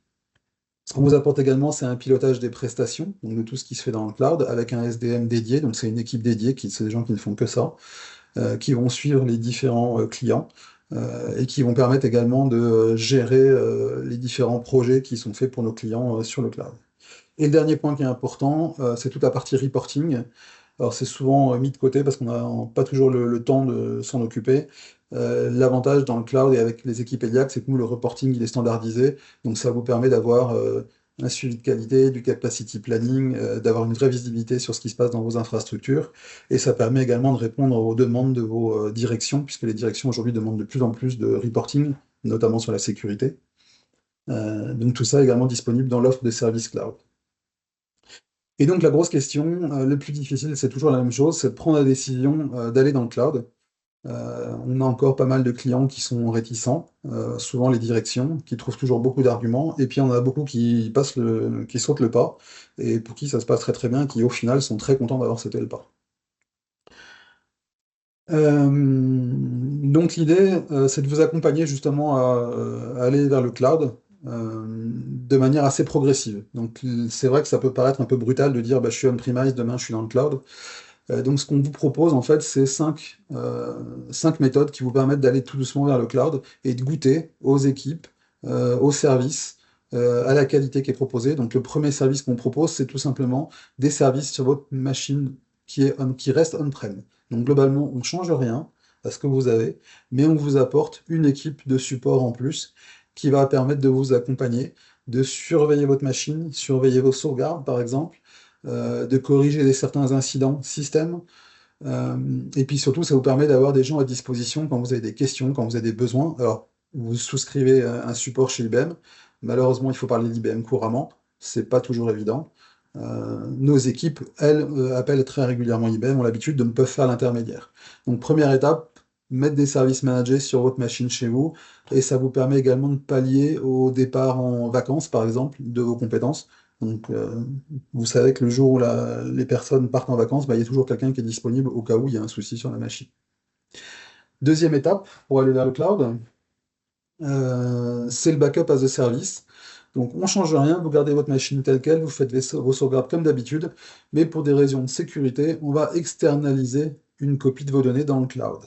Ce qu'on vous apporte également, c'est un pilotage des prestations, donc de tout ce qui se fait dans le cloud, avec un SDM dédié, donc c'est une équipe dédiée, c'est des gens qui ne font que ça, qui vont suivre les différents clients et qui vont permettre également de gérer les différents projets qui sont faits pour nos clients sur le cloud. Et le dernier point qui est important, c'est toute la partie reporting. Alors c'est souvent mis de côté parce qu'on n'a pas toujours le temps de s'en occuper. L'avantage dans le cloud et avec les équipes ELIAC, c'est que nous, le reporting, il est standardisé. Donc ça vous permet d'avoir un suivi de qualité, du capacity planning, d'avoir une vraie visibilité sur ce qui se passe dans vos infrastructures. Et ça permet également de répondre aux demandes de vos directions, puisque les directions aujourd'hui demandent de plus en plus de reporting, notamment sur la sécurité. Donc tout ça est également disponible dans l'offre des services cloud. Et donc la grosse question, le plus difficile, c'est toujours la même chose, c'est de prendre la décision d'aller dans le cloud. On a encore pas mal de clients qui sont réticents, souvent les directions, qui trouvent toujours beaucoup d'arguments, et puis on a beaucoup qui sautent le pas, et pour qui ça se passe très très bien, qui au final sont très contents d'avoir sauté le pas. Donc l'idée, c'est de vous accompagner justement à aller vers le cloud de manière assez progressive. Donc c'est vrai que ça peut paraître un peu brutal de dire bah, je suis on-premise, demain je suis dans le cloud. Donc ce qu'on vous propose en fait, c'est cinq méthodes qui vous permettent d'aller tout doucement vers le cloud et de goûter aux équipes, aux services, à la qualité qui est proposée. Donc le premier service qu'on propose, c'est tout simplement des services sur votre machine qui reste on-prem. Donc globalement, on ne change rien à ce que vous avez, mais on vous apporte une équipe de support en plus qui va permettre de vous accompagner, de surveiller votre machine, surveiller vos sauvegardes par exemple, de corriger certains incidents système. Euh, et puis surtout, ça vous permet d'avoir des gens à disposition quand vous avez des questions, quand vous avez des besoins. Alors, vous souscrivez un support chez IBM. Malheureusement, il faut parler d'IBM couramment. C'est pas toujours évident. Nos équipes, elles, appellent très régulièrement IBM, ont l'habitude de ne pas faire l'intermédiaire. Donc, première étape, mettre des services managés sur votre machine chez vous, et ça vous permet également de pallier au départ en vacances, par exemple, de vos compétences. Donc, vous savez que le jour où les personnes partent en vacances, bah, il y a toujours quelqu'un qui est disponible au cas où il y a un souci sur la machine. Deuxième étape pour aller vers le cloud, c'est le backup as a service. Donc on ne change rien, vous gardez votre machine telle quelle, vous faites vos sauvegardes comme d'habitude, mais pour des raisons de sécurité, on va externaliser une copie de vos données dans le cloud.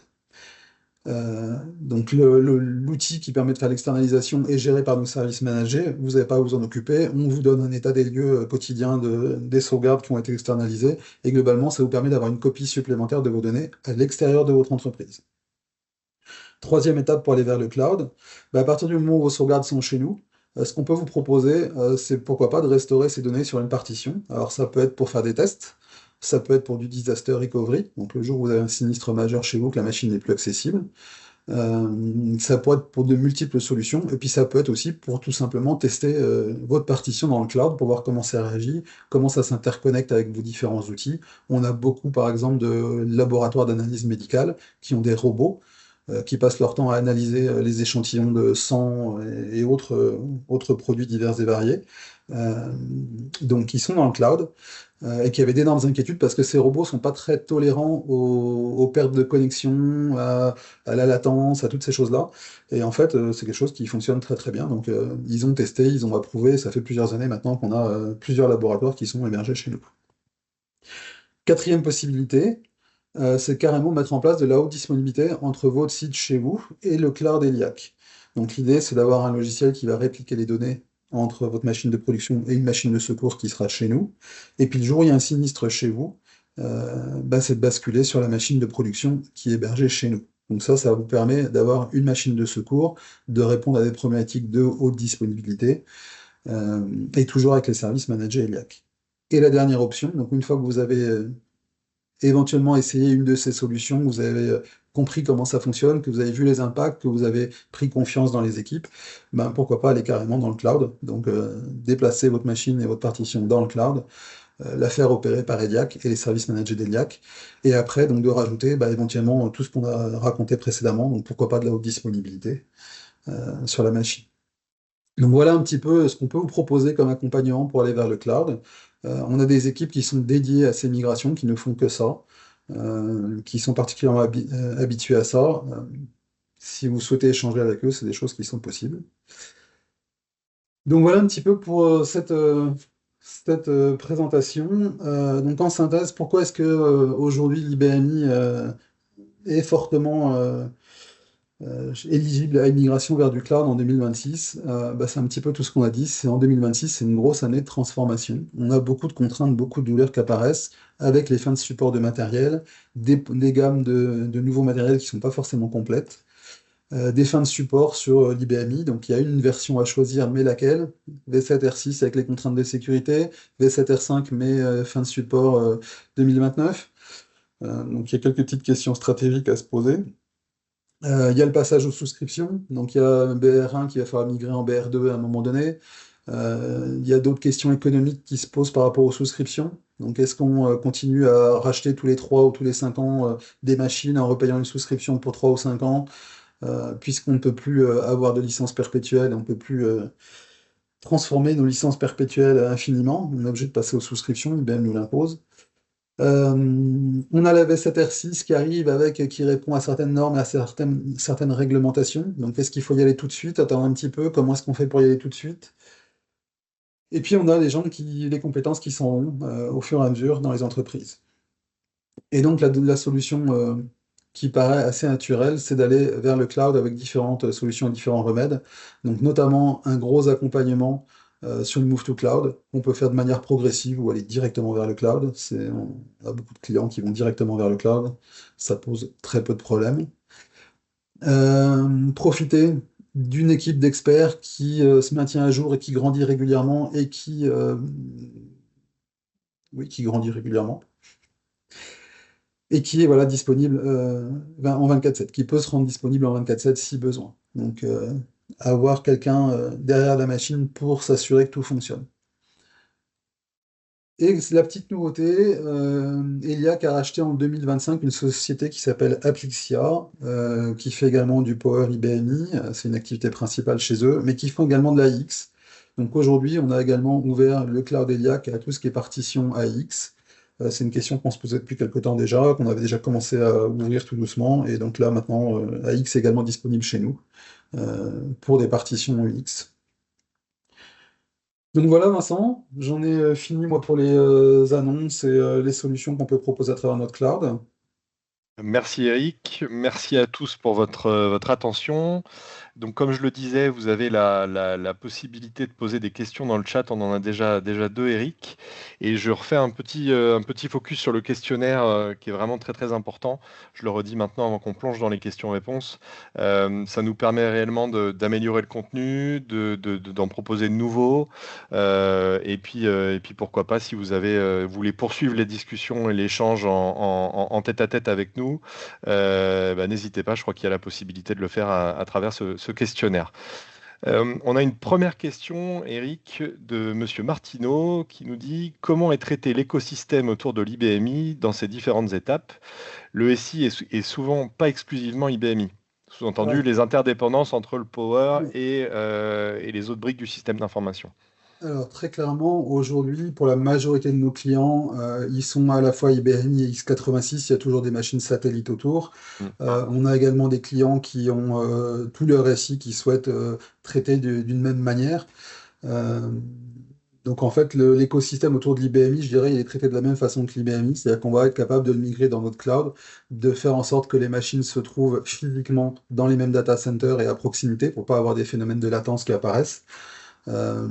Donc l'outil qui permet de faire l'externalisation est géré par nos services managés, vous n'avez pas à vous en occuper, on vous donne un état des lieux quotidien des sauvegardes qui ont été externalisées, et globalement ça vous permet d'avoir une copie supplémentaire de vos données à l'extérieur de votre entreprise. Troisième étape pour aller vers le cloud, bah, à partir du moment où vos sauvegardes sont chez nous, ce qu'on peut vous proposer, c'est pourquoi pas de restaurer ces données sur une partition. Alors ça peut être pour faire des tests, ça peut être pour du disaster recovery, donc le jour où vous avez un sinistre majeur chez vous, que la machine n'est plus accessible. Ça peut être pour de multiples solutions, et puis ça peut être aussi pour tout simplement tester votre partition dans le cloud pour voir comment ça réagit, comment ça s'interconnecte avec vos différents outils. On a beaucoup, par exemple, de laboratoires d'analyse médicale qui ont des robots qui passent leur temps à analyser les échantillons de sang et autres produits divers et variés, euh, donc qui sont dans le cloud et qui avaient d'énormes inquiétudes parce que ces robots sont pas très tolérants aux pertes de connexion, à la latence, à toutes ces choses-là. Et en fait, c'est quelque chose qui fonctionne très très bien. Donc, ils ont testé, ils ont approuvé. Ça fait plusieurs années maintenant qu'on a plusieurs laboratoires qui sont hébergés chez nous. Quatrième possibilité, c'est carrément mettre en place de la haute disponibilité entre votre site chez vous et le cloud ELIAC. Donc l'idée, c'est d'avoir un logiciel qui va répliquer les données entre votre machine de production et une machine de secours qui sera chez nous. Et puis le jour où il y a un sinistre chez vous, c'est de basculer sur la machine de production qui est hébergée chez nous. Donc ça vous permet d'avoir une machine de secours, de répondre à des problématiques de haute disponibilité, et toujours avec les services managés ELIAC. Et la dernière option, donc une fois que vous avez éventuellement essayer une de ces solutions, vous avez compris comment ça fonctionne, que vous avez vu les impacts, que vous avez pris confiance dans les équipes, ben, pourquoi pas aller carrément dans le cloud. Donc, déplacer votre machine et votre partition dans le cloud, la faire opérer par EDIAC et les services managés d'EDIAC, et après, donc, de rajouter bah, éventuellement tout ce qu'on a raconté précédemment, donc pourquoi pas de la haute disponibilité sur la machine. Donc voilà un petit peu ce qu'on peut vous proposer comme accompagnement pour aller vers le cloud. On a des équipes qui sont dédiées à ces migrations, qui ne font que ça, qui sont particulièrement habituées à ça. Si vous souhaitez échanger avec eux, c'est des choses qui sont possibles. Donc voilà un petit peu pour cette présentation. Donc en synthèse, pourquoi est-ce que aujourd'hui l'IBMI est fortement éligible à une migration vers du cloud en 2026? Bah, c'est un petit peu tout ce qu'on a dit. C'est en 2026, c'est une grosse année de transformation. On a beaucoup de contraintes, beaucoup de douleurs qui apparaissent avec les fins de support de matériel, des gammes de nouveaux matériels qui ne sont pas forcément complètes, des fins de support sur l'IBMI. Donc il y a une version à choisir, mais laquelle? V7 R6 avec les contraintes de sécurité, V7 R5 mais fin de support 2029. Donc il y a quelques petites questions stratégiques à se poser. Il y a le passage aux souscriptions, donc il y a un BR1 qui va falloir migrer en BR2 à un moment donné. Il y a d'autres questions économiques qui se posent par rapport aux souscriptions. Donc est-ce qu'on continue à racheter tous les 3 ou tous les 5 ans des machines en repayant une souscription pour 3 ou 5 ans, puisqu'on ne peut plus avoir de licence perpétuelle, on ne peut plus transformer nos licences perpétuelles infiniment, on est obligé de passer aux souscriptions, IBM nous l'impose. On a la V7R6 qui arrive qui répond à certaines normes et à certaines réglementations. Donc, est-ce qu'il faut y aller tout de suite, attendre un petit peu? Comment est-ce qu'on fait pour y aller tout de suite? Et puis, on a les compétences qui sont au fur et à mesure dans les entreprises. Et donc, la solution qui paraît assez naturelle, c'est d'aller vers le cloud avec différentes solutions et différents remèdes. Donc, notamment un gros accompagnement sur le move to cloud, qu'on peut faire de manière progressive ou aller directement vers le cloud. On a beaucoup de clients qui vont directement vers le cloud. Ça pose très peu de problèmes. Profiter d'une équipe d'experts qui se maintient à jour et qui grandit régulièrement et qui grandit régulièrement et qui est voilà, disponible en 24/7, qui peut se rendre disponible en 24/7 si besoin. Donc, avoir quelqu'un derrière la machine pour s'assurer que tout fonctionne. Et c'est la petite nouveauté, ELIAC a racheté en 2025 une société qui s'appelle Applixia, qui fait également du Power IBMI, c'est une activité principale chez eux, mais qui font également de l'AX. Donc aujourd'hui, on a également ouvert le cloud ELIAC à tout ce qui est partition AX. C'est une question qu'on se posait depuis quelque temps déjà, qu'on avait déjà commencé à ouvrir tout doucement, et donc là maintenant, AX est également disponible chez nous pour des partitions UX. Donc voilà Vincent, j'en ai fini moi pour les annonces et les solutions qu'on peut proposer à travers notre cloud. Merci Eric, merci à tous pour votre attention. Donc, comme je le disais, vous avez la possibilité de poser des questions dans le chat. On en a déjà deux, Eric. Et je refais un petit focus sur le questionnaire qui est vraiment très, très important. Je le redis maintenant avant qu'on plonge dans les questions-réponses. Ça nous permet réellement d'améliorer le contenu, d'en proposer de nouveaux. Et puis, pourquoi pas, si vous voulez poursuivre les discussions et l'échange en tête-à-tête avec nous, n'hésitez pas. Je crois qu'il y a la possibilité de le faire à travers ce questionnaire. On a une première question, Eric, de Monsieur Martineau, qui nous dit: comment est traité l'écosystème autour de l'IBMI dans ses différentes étapes? Le SI est souvent pas exclusivement IBMI. Sous-entendu, Ouais. les interdépendances entre le Power et les autres briques du système d'information. Alors très clairement, aujourd'hui, pour la majorité de nos clients, ils sont à la fois IBM et x86, il y a toujours des machines satellites autour. Mm. On a également des clients qui ont tout leur SI qui souhaitent traiter d'une même manière. Euh, donc en fait, l'écosystème autour de l'IBMI, je dirais, il est traité de la même façon que l'IBMI, c'est-à-dire qu'on va être capable de le migrer dans notre cloud, de faire en sorte que les machines se trouvent physiquement dans les mêmes data centers et à proximité pour pas avoir des phénomènes de latence qui apparaissent. Euh,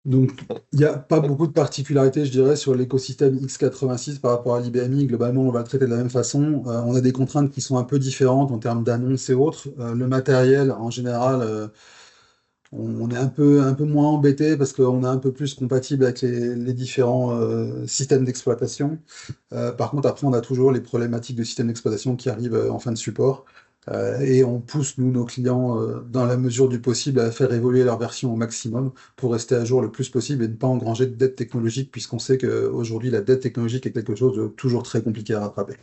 donc, il n'y a pas beaucoup de particularités, je dirais, sur l'écosystème x86 par rapport à l'IBMI. Globalement, on va le traiter de la même façon. On a des contraintes qui sont un peu différentes en termes d'annonces et autres. Le matériel, en général, on est un peu moins embêté parce qu'on est un peu plus compatible avec les différents systèmes d'exploitation. Par contre, après, on a toujours les problématiques de système d'exploitation qui arrivent en fin de support. Et on pousse, nous, nos clients, dans la mesure du possible, à faire évoluer leur version au maximum pour rester à jour le plus possible et ne pas engranger de dette technologique, puisqu'on sait qu'aujourd'hui, la dette technologique est quelque chose de toujours très compliqué à rattraper.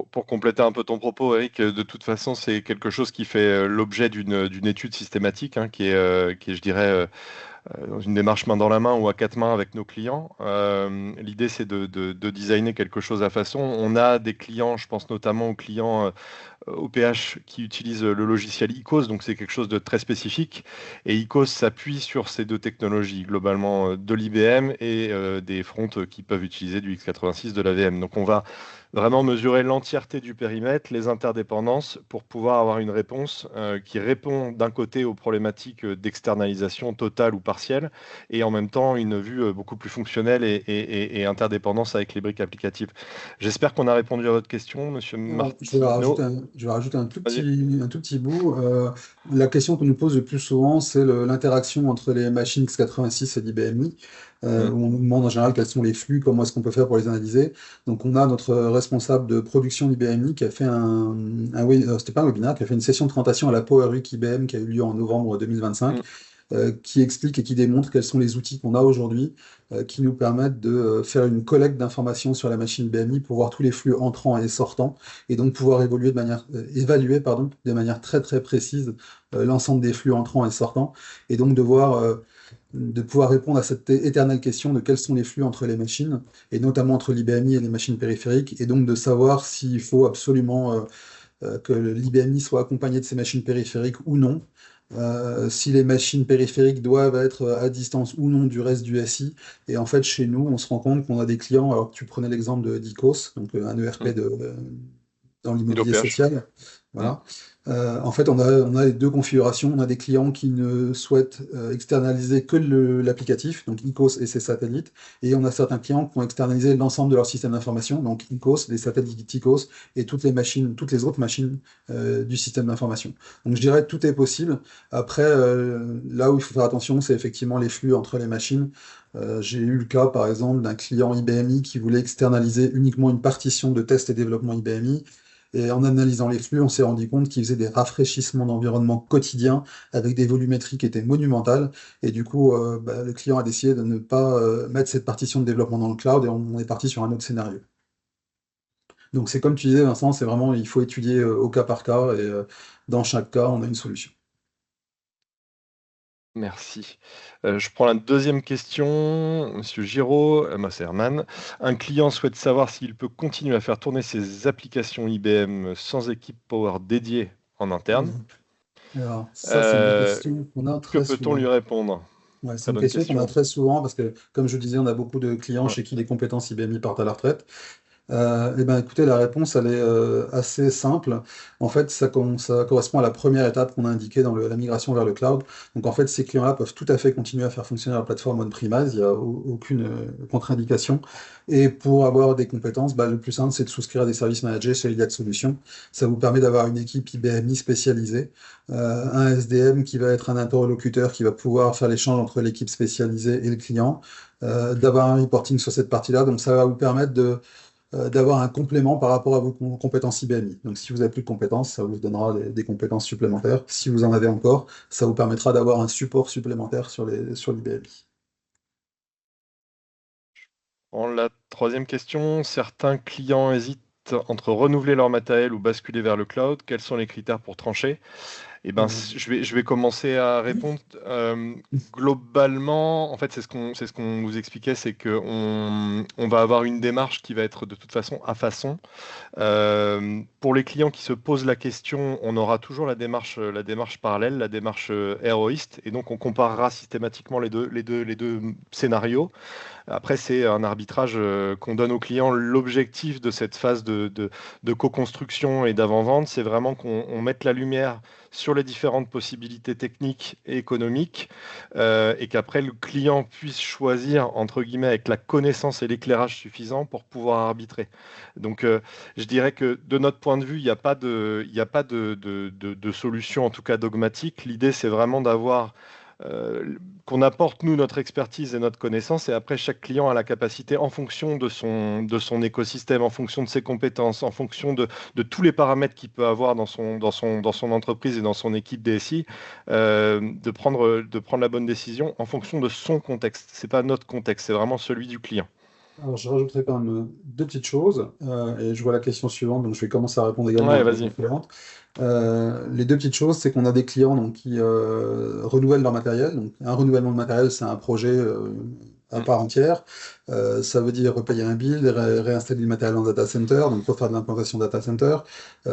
Pour compléter un peu ton propos, Eric, de toute façon, c'est quelque chose qui fait l'objet d'une étude systématique, hein, qui est, je dirais, dans une démarche main dans la main ou à quatre mains avec nos clients. L'idée, c'est de designer quelque chose à façon. On a des clients, je pense notamment aux clients OPH qui utilisent le logiciel ICOS, donc c'est quelque chose de très spécifique. Et ICOS s'appuie sur ces deux technologies, globalement de l'IBM et des fronts qui peuvent utiliser du x86 de l'AVM. Donc on va vraiment mesurer l'entièreté du périmètre, les interdépendances, pour pouvoir avoir une réponse qui répond d'un côté aux problématiques d'externalisation totale ou partielle, et en même temps une vue beaucoup plus fonctionnelle et interdépendance avec les briques applicatives. J'espère qu'on a répondu à votre question, Monsieur Alors, je vais rajouter Martineau. je vais rajouter Vas-y. un tout petit bout. La question qu'on nous pose le plus souvent, c'est l'interaction entre les machines x86 et l'IBMI, Mm. où on nous demande en général quels sont les flux, comment est-ce qu'on peut faire pour les analyser. Donc, on a notre responsable de production d'IBMI qui a fait c'était pas un webinaire, qui a fait une session de présentation à la Power Week IBM qui a eu lieu en novembre 2025, Mm. qui explique et qui démontre quels sont les outils qu'on a aujourd'hui qui nous permettent de faire une collecte d'informations sur la machine BMI pour voir tous les flux entrants et sortants et donc pouvoir évaluer pardon, de manière très très précise l'ensemble des flux entrants et sortants et donc de pouvoir répondre à cette éternelle question de quels sont les flux entre les machines et notamment entre l'IBMI et les machines périphériques et donc de savoir s'il faut absolument que l'IBMI soit accompagné de ces machines périphériques ou non, si les machines périphériques doivent être à distance ou non du reste du SI. Et en fait, chez nous, on se rend compte qu'on a des clients, alors tu prenais l'exemple de d'ICOS, donc un ERP Mm. dans l'immobilier D'OPH. social. Mm. Voilà. En fait, on a les deux configurations. On a des clients qui ne souhaitent externaliser que l'applicatif, donc ICOS et ses satellites. Et on a certains clients qui ont externalisé l'ensemble de leur système d'information, donc ICOS, les satellites ICOS et toutes les machines, toutes les autres machines du système d'information. Donc je dirais que tout est possible. Après, là où il faut faire attention, c'est effectivement les flux entre les machines. J'ai eu le cas, par exemple, d'un client IBMI qui voulait externaliser uniquement une partition de test et développement IBMI. Et en analysant les flux, on s'est rendu compte qu'ils faisaient des rafraîchissements d'environnement quotidiens avec des volumétries qui étaient monumentales. Et du coup, le client a décidé de ne pas mettre cette partition de développement dans le cloud et on est parti sur un autre scénario. Donc c'est comme tu disais, Vincent, c'est vraiment, il faut étudier au cas par cas et dans chaque cas, on a une solution. Merci. Je prends la deuxième question, Monsieur Giraud, moi c'est Herman. Un client souhaite savoir s'il peut continuer à faire tourner ses applications IBM sans équipe Power dédiée en interne. Mhm. Alors, ça, c'est une Euh, question qu'on a que très peut-on lui souvent. répondre? Ouais, c'est Très une bonne question qu'on a question. très souvent parce que, comme je disais, on a beaucoup de clients Ouais. chez qui les compétences IBMI partent à la retraite. Eh ben, écoutez, la réponse, elle est assez simple. En fait, ça correspond à la première étape qu'on a indiquée dans la migration vers le cloud. Donc, en fait, ces clients-là peuvent tout à fait continuer à faire fonctionner la plateforme on-premise. Il n'y a aucune contre-indication. Et pour avoir des compétences, bah, le plus simple, c'est de souscrire à des services managés chez Iliad Solutions. Ça vous permet d'avoir une équipe IBMI spécialisée, un SDM qui va être un interlocuteur qui va pouvoir faire l'échange entre l'équipe spécialisée et le client, d'avoir un reporting sur cette partie-là. Donc, ça va vous permettre d'avoir un complément par rapport à vos compétences IBMI. Donc, si vous n'avez plus de compétences, ça vous donnera des compétences supplémentaires. Si vous en avez encore, ça vous permettra d'avoir un support supplémentaire sur l'IBMI. La troisième question, certains clients hésitent entre renouveler leur matériel ou basculer vers le cloud. Quels sont les critères pour trancher? Eh ben, je vais commencer à répondre. Globalement, en fait, c'est ce qu'on vous expliquait, c'est qu'on va avoir une démarche qui va être de toute façon à façon. Pour les clients qui se posent la question, on aura toujours la démarche parallèle, la démarche héroïste, et donc on comparera systématiquement les deux scénarios. Après, c'est un arbitrage qu'on donne aux clients. L'objectif de cette phase de co-construction et d'avant-vente, c'est vraiment qu'on mette la lumière sur les différentes possibilités techniques et économiques, et qu'après le client puisse choisir, entre guillemets, avec la connaissance et l'éclairage suffisant pour pouvoir arbitrer. Donc, je dirais que de notre point de vue, il y a pas de solution, en tout cas dogmatique. L'idée, c'est vraiment d'avoir qu'on apporte, nous, notre expertise et notre connaissance, et après, chaque client a la capacité, en fonction de son écosystème, en fonction de ses compétences, en fonction de tous les paramètres qu'il peut avoir dans son entreprise et dans son équipe DSI, de prendre la bonne décision en fonction de son contexte. C'est pas notre contexte, c'est vraiment celui du client. Alors, je rajouterai quand même deux petites choses, et je vois la question suivante, donc je vais commencer à répondre également à Ouais, la question vas-y. suivante. Les deux petites choses, c'est qu'on a des clients donc, qui renouvellent leur matériel. Donc, un renouvellement de matériel, c'est un projet à Mm. part entière. Ça veut dire repayer un build, réinstaller du matériel en data center, donc refaire de l'implantation data center.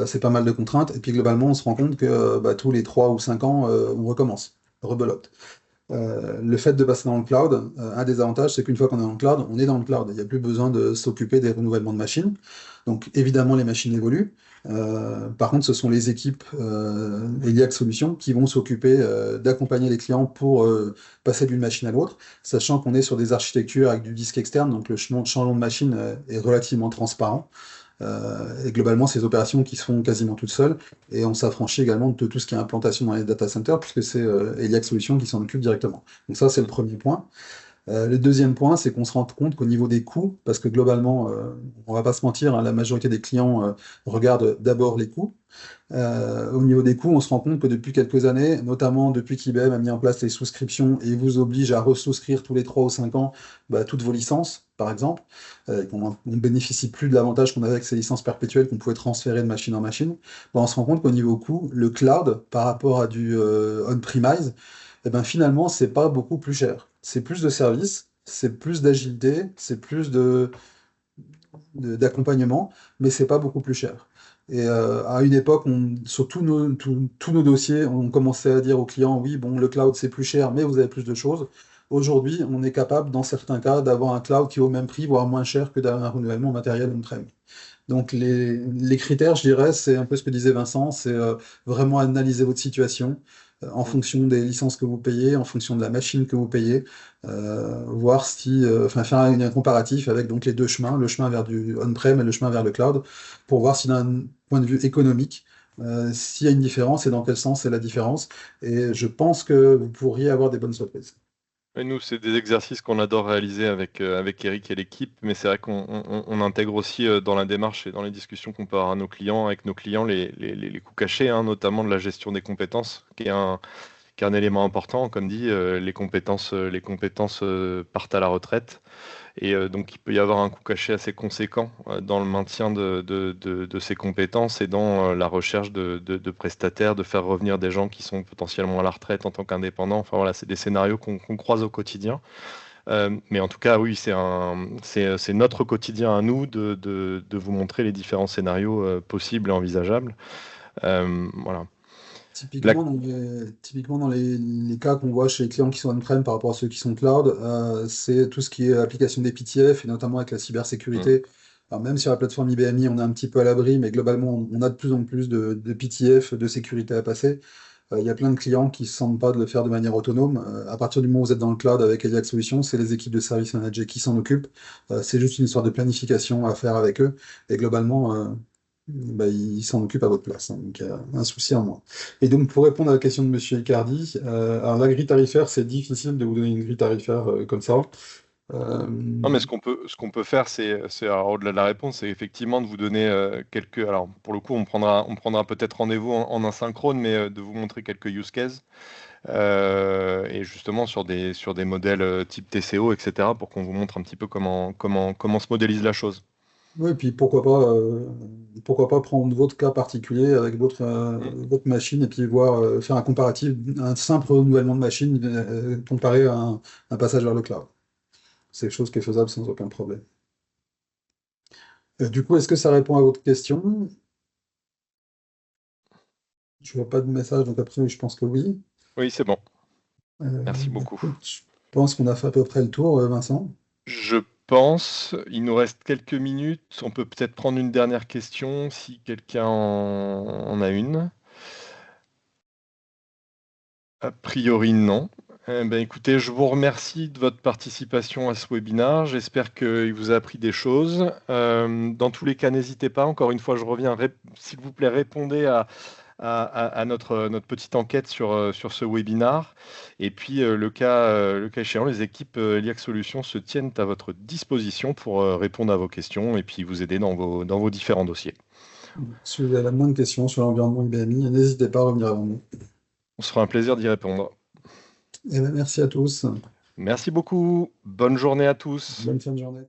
C'est pas mal de contraintes. Et puis globalement, on se rend compte que tous les 3 ou 5 ans, on recommence, rebelote. Le fait de passer dans le cloud, un des avantages, c'est qu'une fois qu'on est dans le cloud, on est dans le cloud. Il n'y a plus besoin de s'occuper des renouvellements de machines. Donc, évidemment, les machines évoluent. Par contre, ce sont les équipes Eliac Solutions qui vont s'occuper d'accompagner les clients pour passer d'une machine à l'autre, sachant qu'on est sur des architectures avec du disque externe, donc le changement de machine est relativement transparent. Et globalement, ces opérations qui se font quasiment toutes seules. Et on s'affranchit également de tout ce qui est implantation dans les data centers, puisque c'est Eliac Solutions qui s'en occupe directement. Donc ça, c'est le premier point. Le deuxième point, c'est qu'on se rend compte qu'au niveau des coûts, parce que globalement, on va pas se mentir, hein, la majorité des clients regardent d'abord les coûts. Au niveau des coûts, on se rend compte que depuis quelques années, notamment depuis qu'IBM a mis en place les souscriptions et vous oblige à resouscrire tous les 3 ou 5 ans toutes vos licences, par exemple, et qu'on ne bénéficie plus de l'avantage qu'on avait avec ces licences perpétuelles qu'on pouvait transférer de machine en machine, on se rend compte qu'au niveau coût, le cloud, par rapport à du on-premise, finalement, c'est pas beaucoup plus cher. C'est plus de services, c'est plus d'agilité, c'est plus d'accompagnement, mais c'est pas beaucoup plus cher. Et à une époque, sur tous nos dossiers, on commençait à dire aux clients, oui, bon, le cloud c'est plus cher, mais vous avez plus de choses. Aujourd'hui, on est capable, dans certains cas, d'avoir un cloud qui est au même prix, voire moins cher que d'un renouvellement matériel on-prem. Donc les critères, je dirais, c'est un peu ce que disait Vincent, c'est vraiment analyser votre situation en Mm. fonction des licences que vous payez, en fonction de la machine que vous payez, voir si, enfin faire un comparatif avec donc les deux chemins, le chemin vers du on-prem et le chemin vers le cloud, pour voir si d'un point de vue économique, s'il y a une différence et dans quel sens c'est la différence. Et je pense que vous pourriez avoir des bonnes surprises. Et nous, c'est des exercices qu'on adore réaliser avec Eric et l'équipe, mais c'est vrai qu'on intègre aussi dans la démarche et dans les discussions qu'on peut avoir avec nos clients, les coûts cachés, hein, notamment de la gestion des compétences, qui est un élément important. Comme dit, les compétences partent à la retraite. Et donc, il peut y avoir un coût caché assez conséquent dans le maintien de ces compétences et dans la recherche de prestataires, de faire revenir des gens qui sont potentiellement à la retraite en tant qu'indépendants. Enfin voilà, c'est des scénarios qu'on croise au quotidien. Mais en tout cas, oui, c'est notre quotidien à nous de vous montrer les différents scénarios possibles et envisageables. Voilà. La- Typiquement dans les cas qu'on voit chez les clients qui sont on-prem par rapport à ceux qui sont cloud, c'est tout ce qui est application des PTF et notamment avec la Mm. cybersécurité. Alors même sur la plateforme IBMI, on est un petit peu à l'abri, mais globalement, on a de plus en plus de PTF, de sécurité à passer. Il y a plein de clients qui ne se sentent pas de le faire de manière autonome. À partir du moment où vous êtes dans le cloud avec Eliac Solutions, c'est les équipes de service manager qui s'en occupent. C'est juste une histoire de planification à faire avec eux. Et globalement, ils s'en occupent à votre place. Hein. Donc, un souci en moins. Et donc, pour répondre à la question de Monsieur Icardi, alors la grille tarifaire, c'est difficile de vous donner une grille tarifaire comme ça. Euh, Non, mais ce qu'on peut faire, alors, au-delà de la réponse, c'est effectivement de vous donner quelques. Alors, pour le coup, on prendra peut-être rendez-vous en asynchrone, mais de vous montrer quelques use cases et justement sur des modèles type TCO, etc., pour qu'on vous montre un petit peu comment se modélise la chose. oui, et puis pourquoi pas prendre votre cas particulier avec Mm. votre machine et puis voir, faire un comparatif, un simple renouvellement de machine comparé à un passage vers le cloud. C'est quelque chose qui est faisable sans aucun problème. Du coup, est-ce que ça répond à votre question? Je vois pas de message, donc après, je pense que oui. Oui, c'est bon. Merci beaucoup. Écoute, je pense qu'on a fait à peu près le tour, Vincent. Je pense, il nous reste quelques minutes. On peut peut-être prendre une dernière question si quelqu'un en a une. A priori, non. Écoutez, je vous remercie de votre participation à ce webinaire. J'espère qu'il vous a appris des choses. Dans tous les cas, n'hésitez pas. Encore une fois, je reviens. S'il vous plaît, répondez à notre petite enquête sur ce webinaire. Et puis, le cas échéant, les équipes ELIAC Solutions se tiennent à votre disposition pour répondre à vos questions et puis vous aider dans vos différents dossiers. Si vous avez la moindre question sur l'environnement IBMI, n'hésitez pas à revenir vers nous. On se fera un plaisir d'y répondre. Et bien, merci à tous. Merci beaucoup. Bonne journée à tous. Bonne fin de journée.